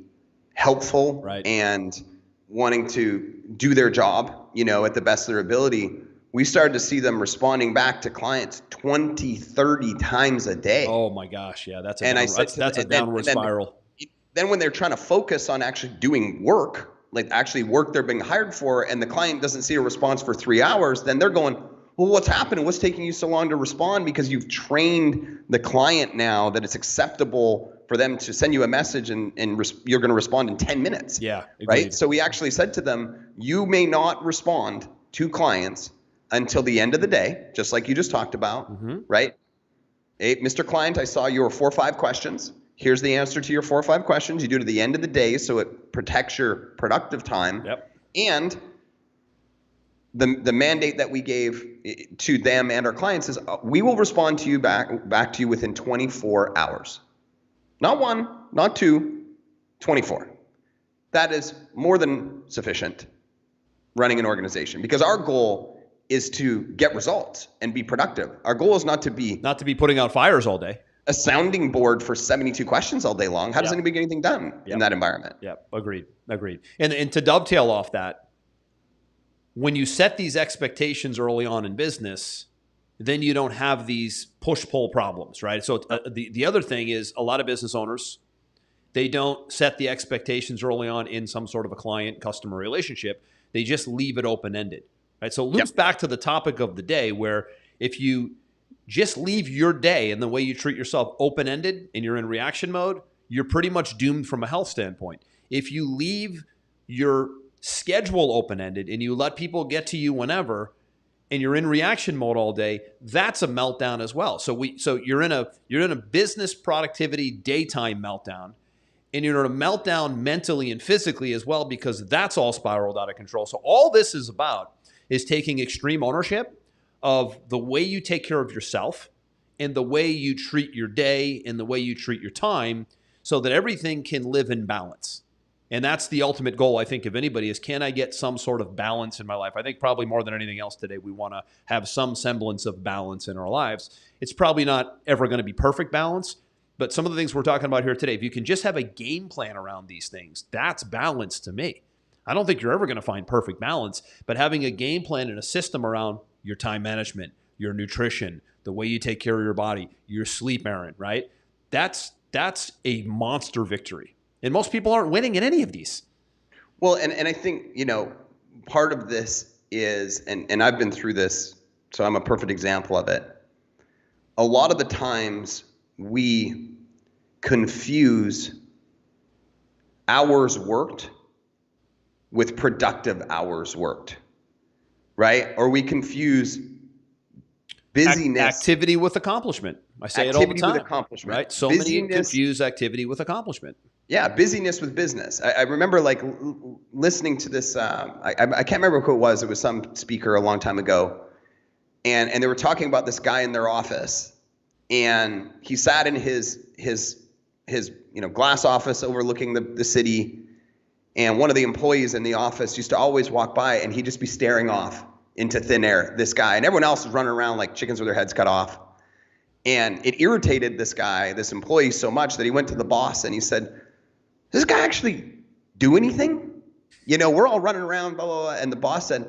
helpful,
right,
and wanting to do their job, at the best of their ability. We started to see them responding back to clients 20, 30 times a day.
Oh my gosh. Yeah. That's a downward spiral.
Then when they're trying to focus on actually doing work, like actually work they're being hired for, and the client doesn't see a response for 3 hours, then they're going, well, what's happening? What's taking you so long to respond? Because you've trained the client now that it's acceptable for them to send you a message and you're going to respond in 10 minutes.
Yeah. Agreed.
Right. So we actually said to them, you may not respond to clients until the end of the day, just like you just talked about. Mm-hmm. Right. Hey, Mr. Client, I saw your 4 or 5 questions. Here's the answer to your 4 or 5 questions. You do it at the end of the day, so it protects your productive time.
Yep.
And the mandate that we gave to them and our clients is we will respond to you back to you within 24 hours. Not 1, not 2, 24. That is more than sufficient running an organization, because our goal is to get results and be productive. Our goal is not to be
putting out fires all day,
a sounding board for 72 questions all day long. How does anybody get anything done in that environment?
Yeah, agreed. And to dovetail off that, when you set these expectations early on in business, then you don't have these push-pull problems, right? So the other thing is a lot of business owners, they don't set the expectations early on in some sort of a client-customer relationship. They just leave it open-ended. right? So it loops back to the topic of the day, where if you just leave your day and the way you treat yourself open-ended and you're in reaction mode, you're pretty much doomed from a health standpoint. If you leave your schedule open-ended and you let people get to you whenever and you're in reaction mode all day, that's a meltdown as well. So you're in a business productivity daytime meltdown, and you're in a meltdown mentally and physically as well, because that's all spiraled out of control. So all this is about is taking extreme ownership of the way you take care of yourself and the way you treat your day and the way you treat your time, so that everything can live in balance. And that's the ultimate goal, I think, of anybody, is can I get some sort of balance in my life? I think probably more than anything else today, we want to have some semblance of balance in our lives. It's probably not ever going to be perfect balance, but some of the things we're talking about here today, if you can just have a game plan around these things, that's balance to me. I don't think you're ever going to find perfect balance, but having a game plan and a system around your time management, your nutrition, the way you take care of your body, your sleep, Aaron, right? That's a monster victory. And most people aren't winning in any of these.
Well, and I think, part of this is, and I've been through this, so I'm a perfect example of it. A lot of the times we confuse hours worked with productive hours worked, right? Or we confuse busyness.
Activity with accomplishment. I say it all the time.
Activity with accomplishment.
Right? So many confuse activity with accomplishment.
Yeah, busyness with business. I remember listening to this. I can't remember who it was. It was some speaker a long time ago, and they were talking about this guy in their office, and he sat in his glass office overlooking the city, and one of the employees in the office used to always walk by, and he'd just be staring off into thin air. This guy, and everyone else was running around like chickens with their heads cut off, and it irritated this guy, this employee, so much that he went to the boss and he said, "Does this guy actually do anything? We're all running around, blah, blah, blah." And the boss said,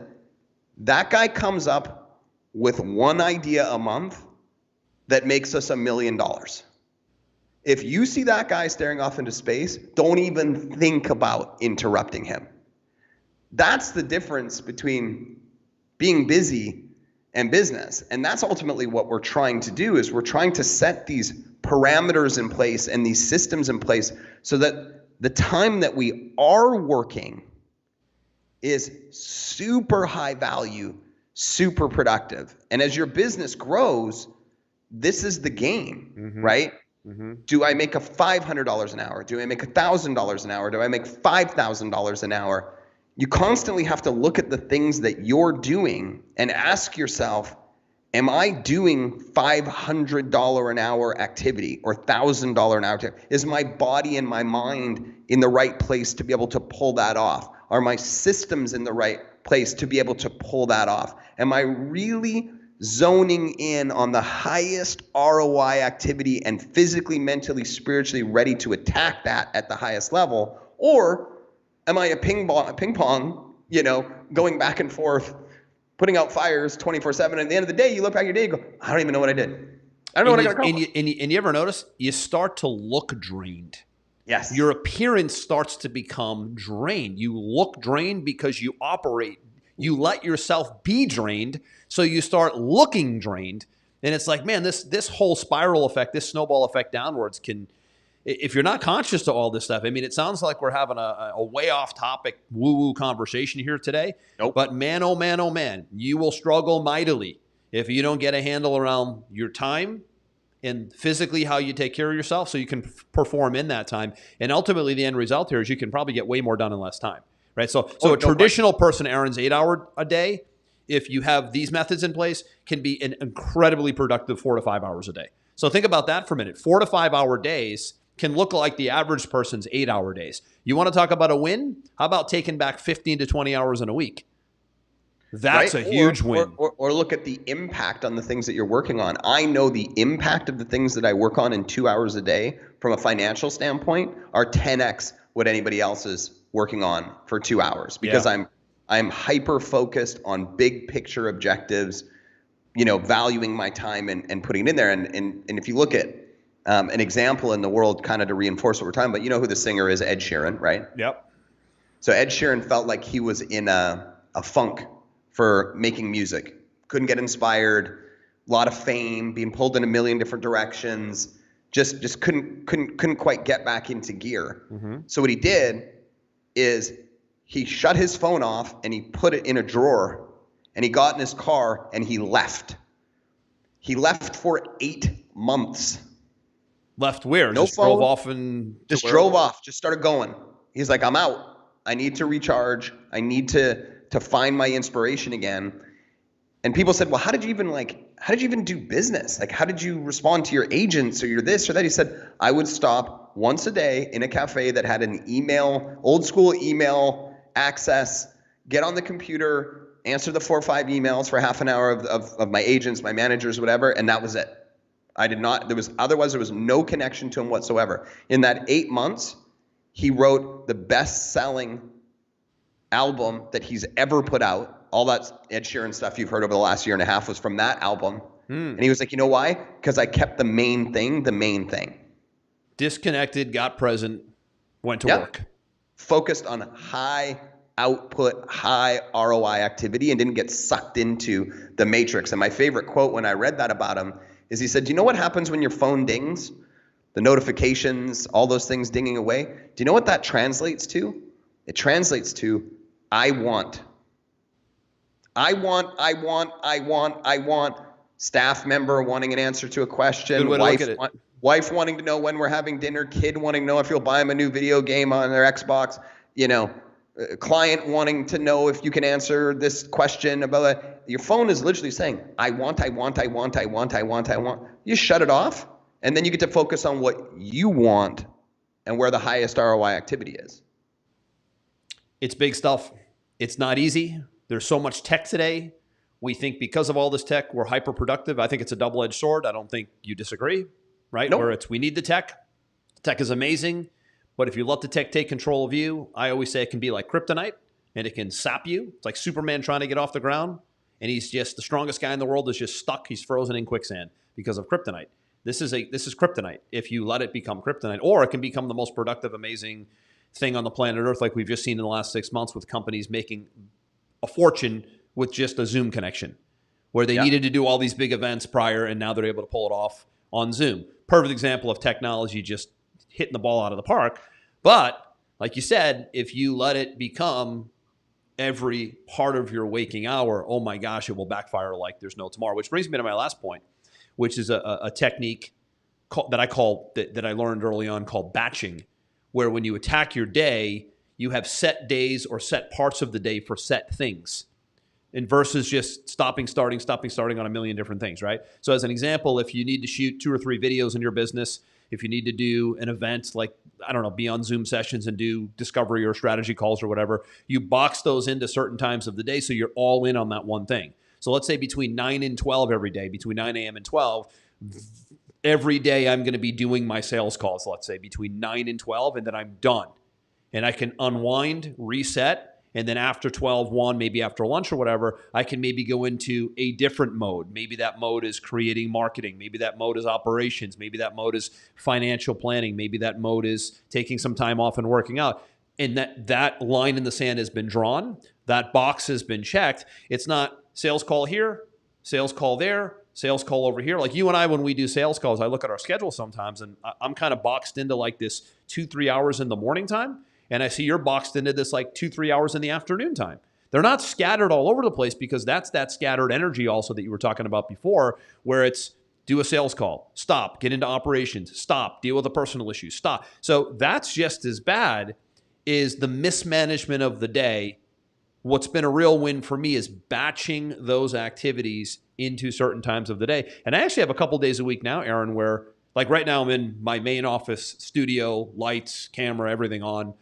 "That guy comes up with one idea a month that makes us $1 million. If you see that guy staring off into space, don't even think about interrupting him." That's the difference between being busy and business. And that's ultimately what we're trying to do, is we're trying to set these parameters in place and these systems in place so that the time that we are working is super high value, super productive. And as your business grows, this is the game, right? Mm-hmm. Do I make $500 an hour? Do I make $1,000 an hour? Do I make $5,000 an hour? You constantly have to look at the things that you're doing and ask yourself, am I doing $500 an hour activity or $1,000 an hour activity? Is my body and my mind in the right place to be able to pull that off? Are my systems in the right place to be able to pull that off? Am I really zoning in on the highest ROI activity and physically, mentally, spiritually ready to attack that at the highest level? Or am I a ping pong, going back and forth, putting out fires 24/7? And at the end of the day, you look back at your day and go, I don't even know what I did. I don't know what I got accomplished.
And you ever notice you start to look drained?
Yes.
Your appearance starts to become drained. You look drained because you let yourself be drained, so you start looking drained. And it's like, man, this whole spiral effect, this snowball effect downwards can, if you're not conscious to all this stuff, I mean, it sounds like we're having a way off topic woo-woo conversation here today.
Nope.
But man, oh man, you will struggle mightily if you don't get a handle around your time and physically how you take care of yourself so you can perform in that time. And ultimately, the end result here is you can probably get way more done in less time, right? So a traditional person, Aaron's 8 hour a day, if you have these methods in place, can be an incredibly productive 4 to 5 hours a day. So think about that for a minute. 4 to 5 hour days can look like the average person's 8 hour days. You want to talk about a win? How about taking back 15 to 20 hours in a week? That's right? A huge win.
Or look at the impact on the things that you're working on. I know the impact of the things that I work on in 2 hours a day from a financial standpoint are 10x what anybody else is working on for 2 hours, because I'm hyper focused on big picture objectives, valuing my time and putting it in there. And if you look at an example in the world, kind of to reinforce what we're talking about, you know who the singer is? Ed Sheeran, right?
Yep.
So Ed Sheeran felt like he was in a funk for making music. Couldn't get inspired, a lot of fame, being pulled in a million different directions. Just couldn't quite get back into gear.
Mm-hmm.
So what he did is he shut his phone off and he put it in a drawer, and he got in his car and he left. He left for 8 months.
Left where?
No
just
phone.
Drove off and
Just drove off. Just started going. He's like, I'm out. I need to recharge. I need to find my inspiration again. And people said, well, how did you even do business? Like, how did you respond to your agents or your this or that? He said, I would stop once a day in a cafe that had an email, old school email access, get on the computer, answer the 4 or 5 emails for half an hour of my agents, my managers, whatever. And that was it. Otherwise there was no connection to him whatsoever. In that 8 months, he wrote the best-selling album that he's ever put out. All that Ed Sheeran stuff you've heard over the last year and a half was from that album. And he was like, you know why? Because I kept the main thing.
Disconnected, got present, went to work.
Focused on high output, high ROI activity, and didn't get sucked into the matrix. And my favorite quote when I read that about him is he said, do you know what happens when your phone dings? The notifications, all those things dinging away. Do you know what that translates to? It translates to, I want. Staff member wanting an answer to a question. Wife wanting to know when we're having dinner. Kid wanting to know if you'll buy him a new video game on their Xbox. Client wanting to know if you can answer this question about it. Your phone is literally saying, I want. You shut it off, and then you get to focus on what you want and where the highest ROI activity is.
It's big stuff. It's not easy. There's so much tech today. We think because of all this tech, we're hyper productive. I think it's a double-edged sword. I don't think you disagree, right?
Nope.
Where we need the tech. Tech is amazing. But if you let the tech take control of you, I always say it can be like kryptonite, and it can sap you. It's like Superman trying to get off the ground, and he's just the strongest guy in the world is just stuck. He's frozen in quicksand because of kryptonite. This is kryptonite if you let it become kryptonite, or it can become the most productive, amazing thing on the planet Earth, like we've just seen in the last 6 months with companies making a fortune with just a Zoom connection, where they needed to do all these big events prior, and now they're able to pull it off on Zoom. Perfect example of technology just hitting the ball out of the park. But like you said, if you let it become every part of your waking hour, oh my gosh, it will backfire like there's no tomorrow. Which brings me to my last point, which is a technique that I learned early on called batching, where when you attack your day, you have set days or set parts of the day for set things, and versus just stopping, starting on a million different things, right? So as an example, if you need to shoot 2 or 3 videos in your business, if you need to do an event like, I don't know, be on Zoom sessions and do discovery or strategy calls or whatever, you box those into certain times of the day so you're all in on that one thing. So let's say between 9 and 12 every day, between 9 a.m. and 12, every day I'm going to be doing my sales calls, let's say between 9 and 12, and then I'm done. And I can unwind, reset, and then after 12:01, maybe after lunch or whatever, I can maybe go into a different mode. Maybe that mode is creating marketing. Maybe that mode is operations. Maybe that mode is financial planning. Maybe that mode is taking some time off and working out. And that line in the sand has been drawn. That box has been checked. It's not sales call here, sales call there, sales call over here. Like you and I, when we do sales calls, I look at our schedule sometimes, and I'm kind of boxed into like this 2-3 hours in the morning time. And I see you're boxed into this like 2-3 hours in the afternoon time. They're not scattered all over the place, because that's that scattered energy also that you were talking about before, where it's do a sales call, stop, get into operations, stop, deal with a personal issue, stop. So that's just as bad is the mismanagement of the day. What's been a real win for me is batching those activities into certain times of the day. And I actually have a couple days a week now, Aaron, where like right now I'm in my main office, studio, lights, camera, everything on.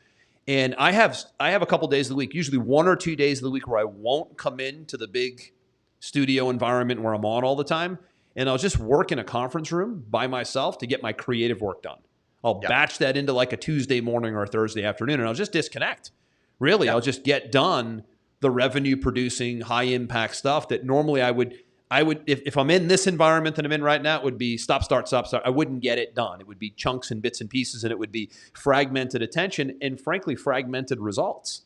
And I have a couple days of the week, usually 1 or 2 days of the week, where I won't come into the big studio environment where I'm on all the time. And I'll just work in a conference room by myself to get my creative work done. I'll batch that into like a Tuesday morning or a Thursday afternoon, and I'll just disconnect. Really, I'll just get done the revenue producing, high impact stuff that normally I would if I'm in this environment that I'm in right now, it would be stop, start. I wouldn't get it done. It would be chunks and bits and pieces, and it would be fragmented attention and frankly fragmented results.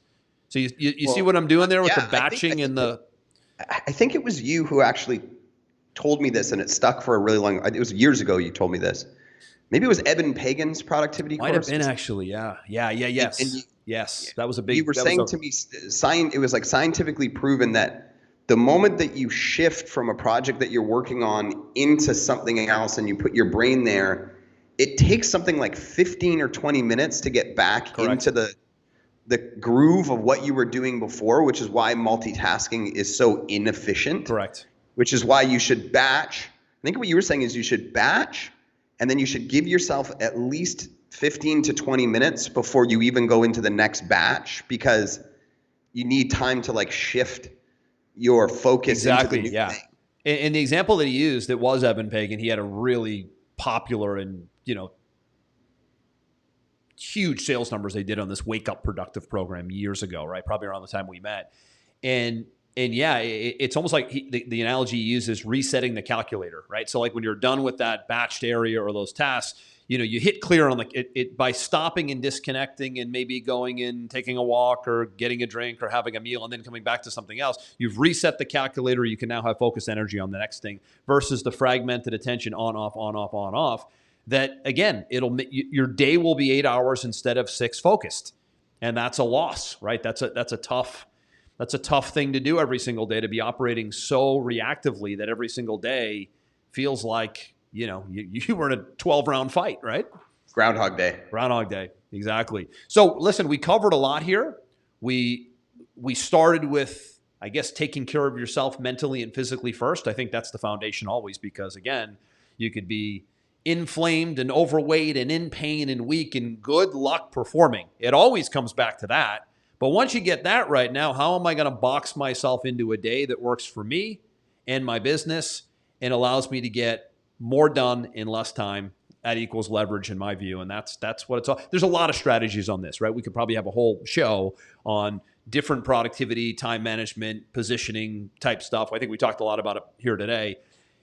So you see what I'm doing there with the batching and the
I think it was you who actually told me this, and it stuck for a really long. It was years ago. You told me this. Maybe it was Eben Pagan's productivity
Might
course.
Have been actually, yeah, yes,
And
yes. That was a big.
You were saying to me, it was like scientifically proven that the moment that you shift from a project that you're working on into something else, and you put your brain there, it takes something like 15 or 20 minutes to get back into the groove of what you were doing before, which is why multitasking is so inefficient.
Correct.
Which is why you should batch. I think what you were saying is you should batch, and then you should give yourself at least 15 to 20 minutes before you even go into the next batch, because you need time to like shift your focus into the new thing.
And the example that he used, it was Eben Pagan. He had a really popular and, huge sales numbers they did on this Wake Up Productive program years ago, right? Probably around the time we met. And yeah, it's almost like the analogy he uses, resetting the calculator, right? So like when you're done with that batched area or those tasks, you hit clear on it by stopping and disconnecting and maybe going in, taking a walk or getting a drink or having a meal and then coming back to something else. You've reset the calculator. You can now have focused energy on the next thing versus the fragmented attention on, off, on, off, on, off. That again, your day will be 8 hours instead of 6 focused. And that's a loss, right? That's a tough thing to do every single day, to be operating so reactively that every single day feels like, you were in a 12-round fight, right?
Groundhog Day.
Groundhog Day, exactly. So listen, we covered a lot here. We started with, I guess, taking care of yourself mentally and physically first. I think that's the foundation always, because again, you could be inflamed and overweight and in pain and weak, and good luck performing. It always comes back to that. But once you get that right, now how am I going to box myself into a day that works for me and my business and allows me to get more done in less time at equals leverage, in my view? And that's what it's all. There's a lot of strategies on this, right? We could probably have a whole show on different productivity, time management, positioning type stuff. I think we talked a lot about it here today.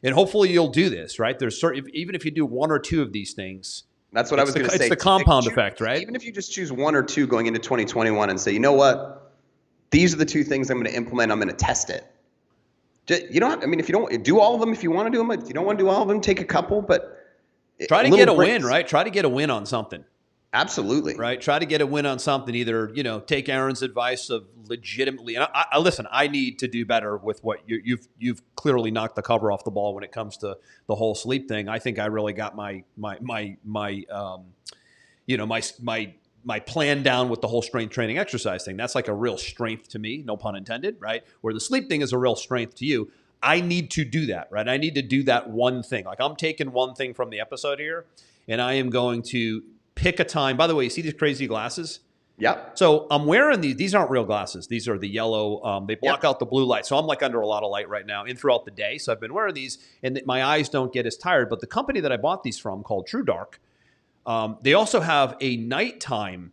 And hopefully you'll do this, right? There's even if you do one or two of these things,
that's what I was going to say.
It's the compound effect, right?
Even if you just choose one or two going into 2021 and say, you know what, these are the two things I'm going to implement. I'm going to test it. You don't. If you don't do all of them, if you want to do them, if you don't want to do all of them, take a couple. But
try to get a win, right? Try to get a win on something.
Absolutely.
Right. Try to get a win on something. Either, take Aaron's advice of legitimately. And I listen, I need to do better with what you've clearly knocked the cover off the ball when it comes to the whole sleep thing. I think I really got my plan down with the whole strength training exercise thing. That's like a real strength to me, no pun intended, right? Where the sleep thing is a real strength to you. I need to do that, right? I need to do that one thing. Like I'm taking one thing from the episode here, and I am going to pick a time. By the way, you see these crazy glasses?
Yeah.
So I'm wearing these. These aren't real glasses. These are the yellow. They block out the blue light. So I'm like under a lot of light right now and throughout the day. So I've been wearing these, and my eyes don't get as tired. But the company that I bought these from, called True Dark, they also have a nighttime.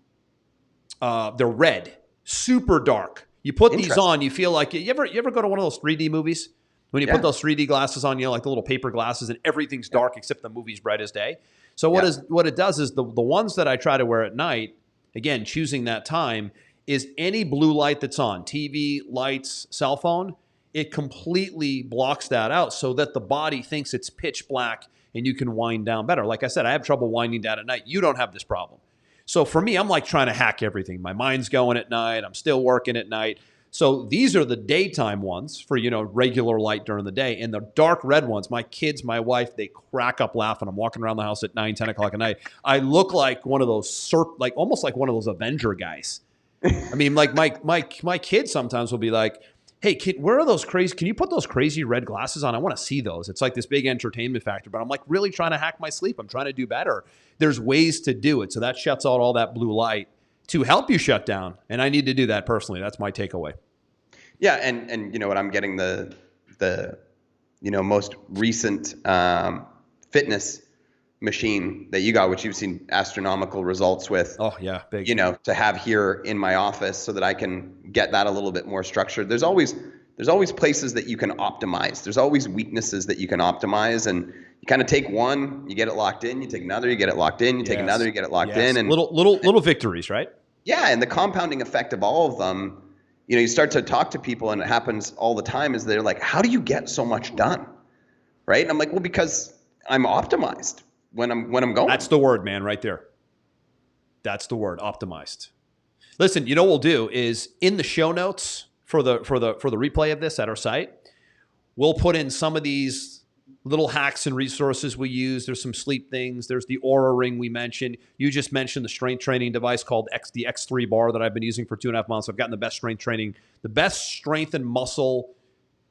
They're red, super dark. You put these on, you feel like you ever go to one of those 3D movies when you put those 3D glasses on, like the little paper glasses, and everything's dark except the movie's bright as day. So what it does is the ones that I try to wear at night, again, choosing that time, is any blue light that's on, TV, lights, cell phone, it completely blocks that out so that the body thinks it's pitch black and you can wind down better. Like I said, I have trouble winding down at night. You don't have this problem. So for me, I'm like trying to hack everything. My mind's going at night. I'm still working at night. So these are the daytime ones for, regular light during the day. And the dark red ones, my kids, my wife, they crack up laughing. I'm walking around the house at 9, 10 o'clock at night. I look like one of those, almost like one of those Avenger guys. Like my kids sometimes will be like, hey, kid, where are those crazy? Can you put those crazy red glasses on? I want to see those. It's like this big entertainment factor, but I'm like really trying to hack my sleep. I'm trying to do better. There's ways to do it. So that shuts out all that blue light to help you shut down. And I need to do that personally. That's my takeaway.
Yeah. And you know what, I'm getting the most recent fitness machine that you got, which you've seen astronomical results with.
Oh yeah, big.
To have here in my office so that I can get that a little bit more structured. There's always places that you can optimize. There's always weaknesses that you can optimize, and you kind of take one, you get it locked in, you take another, you get it locked in, you take another, you get it locked in, and
little victories, right?
Yeah, and the compounding effect of all of them you start to talk to people, and it happens all the time, is they're like, how do you get so much done? Right? And I'm like, well, because I'm optimized when I'm going.
That's the word, man, right there. That's the word, optimized. Listen, what we'll do is in the show notes for the replay of this at our site, we'll put in some of these little hacks and resources we use. There's some sleep things. There's the Oura Ring we mentioned. You just mentioned the strength training device called the X3 bar that I've been using for 2.5 months. I've gotten the best strength and muscle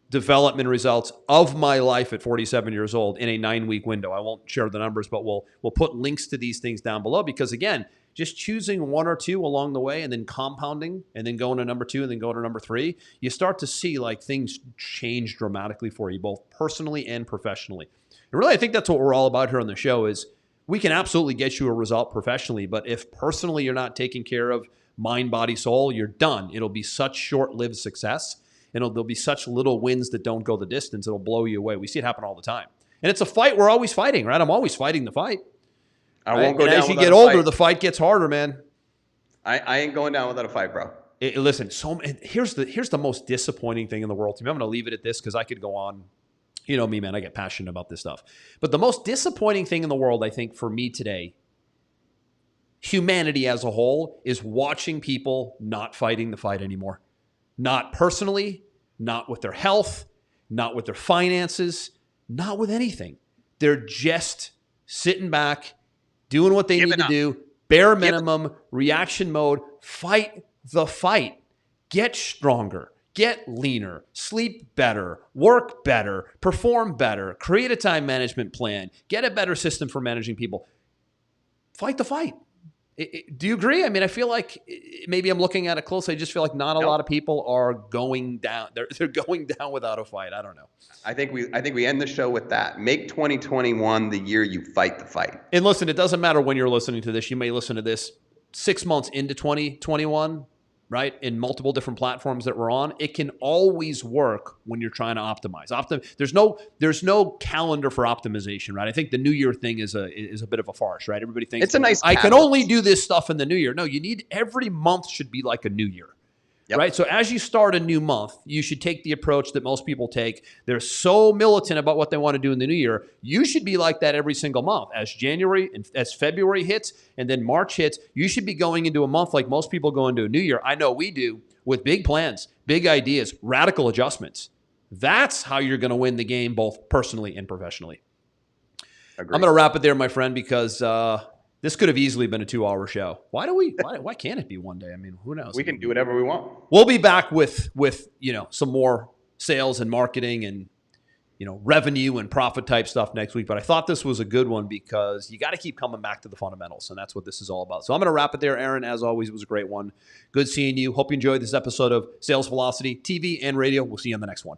development results of my life at 47 years old in a 9-week window. I won't share the numbers, but we'll put links to these things down below, because again, just choosing one or two along the way and then compounding and then going to number 2 and then going to number 3, you start to see like things change dramatically for you, both personally and professionally. And really, I think that's what we're all about here on the show is we can absolutely get you a result professionally, but if personally you're not taking care of mind, body, soul, you're done. It'll be such short-lived success, and there'll be such little wins that don't go the distance. It'll blow you away. We see it happen all the time. And it's a fight we're always fighting, right? I'm always fighting the fight.
I won't go down
as you
without
get
a
older,
fight.
the fight gets harder, man.
I ain't going down without a fight, bro.
Listen, here's the most disappointing thing in the world to me. I'm going to leave it at this because I could go on. You know me, man. I get passionate about this stuff. But the most disappointing thing in the world, I think, for me today, humanity as a whole, is watching people not fighting the fight anymore. Not personally, not with their health, not with their finances, not with anything. They're just sitting back, doing what they need to do, bare minimum, reaction mode, fight the fight. Get stronger, get leaner, sleep better, work better, perform better, create a time management plan, get a better system for managing people. Fight the fight. Do you agree? I mean, I feel like maybe I'm looking at it closely. I just feel like not a lot of people are going down. They're going down without a fight. I don't know.
I think we end the show with that. Make 2021 the year you fight the fight.
And listen, it doesn't matter when you're listening to this. You may listen to this 6 months into 2021, right? In multiple different platforms that we're on. It can always work when you're trying to optimize. There's no calendar for optimization, right? I think the New Year thing is a bit of a farce, right? Everybody thinks
it's a nice
I can only do this stuff in the New Year. No, you need every month should be like a New Year. Yep. Right. So as you start a new month, you should take the approach that most people take. They're so militant about what they want to do in the new year. You should be like that every single month. As January and as February hits and then March hits, you should be going into a month like most people go into a new year. I know we do, with big plans, big ideas, radical adjustments. That's how you're going to win the game, both personally and professionally. Agreed. I'm going to wrap it there, my friend, because this could have easily been a 2-hour show. Why can't it be one day? I mean, who knows?
We can do whatever we want.
We'll be back with some more sales and marketing and revenue and profit type stuff next week. But I thought this was a good one because you got to keep coming back to the fundamentals, and that's what this is all about. So I'm going to wrap it there, Aaron. As always, it was a great one. Good seeing you. Hope you enjoyed this episode of Sales Velocity TV and radio. We'll see you on the next one.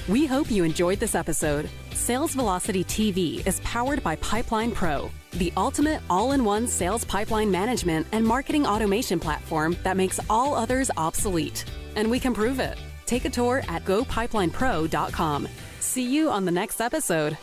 We hope you enjoyed this episode. Sales Velocity TV is powered by Pipeline Pro, the ultimate all-in-one sales pipeline management and marketing automation platform that makes all others obsolete. And we can prove it. Take a tour at gopipelinepro.com. See you on the next episode.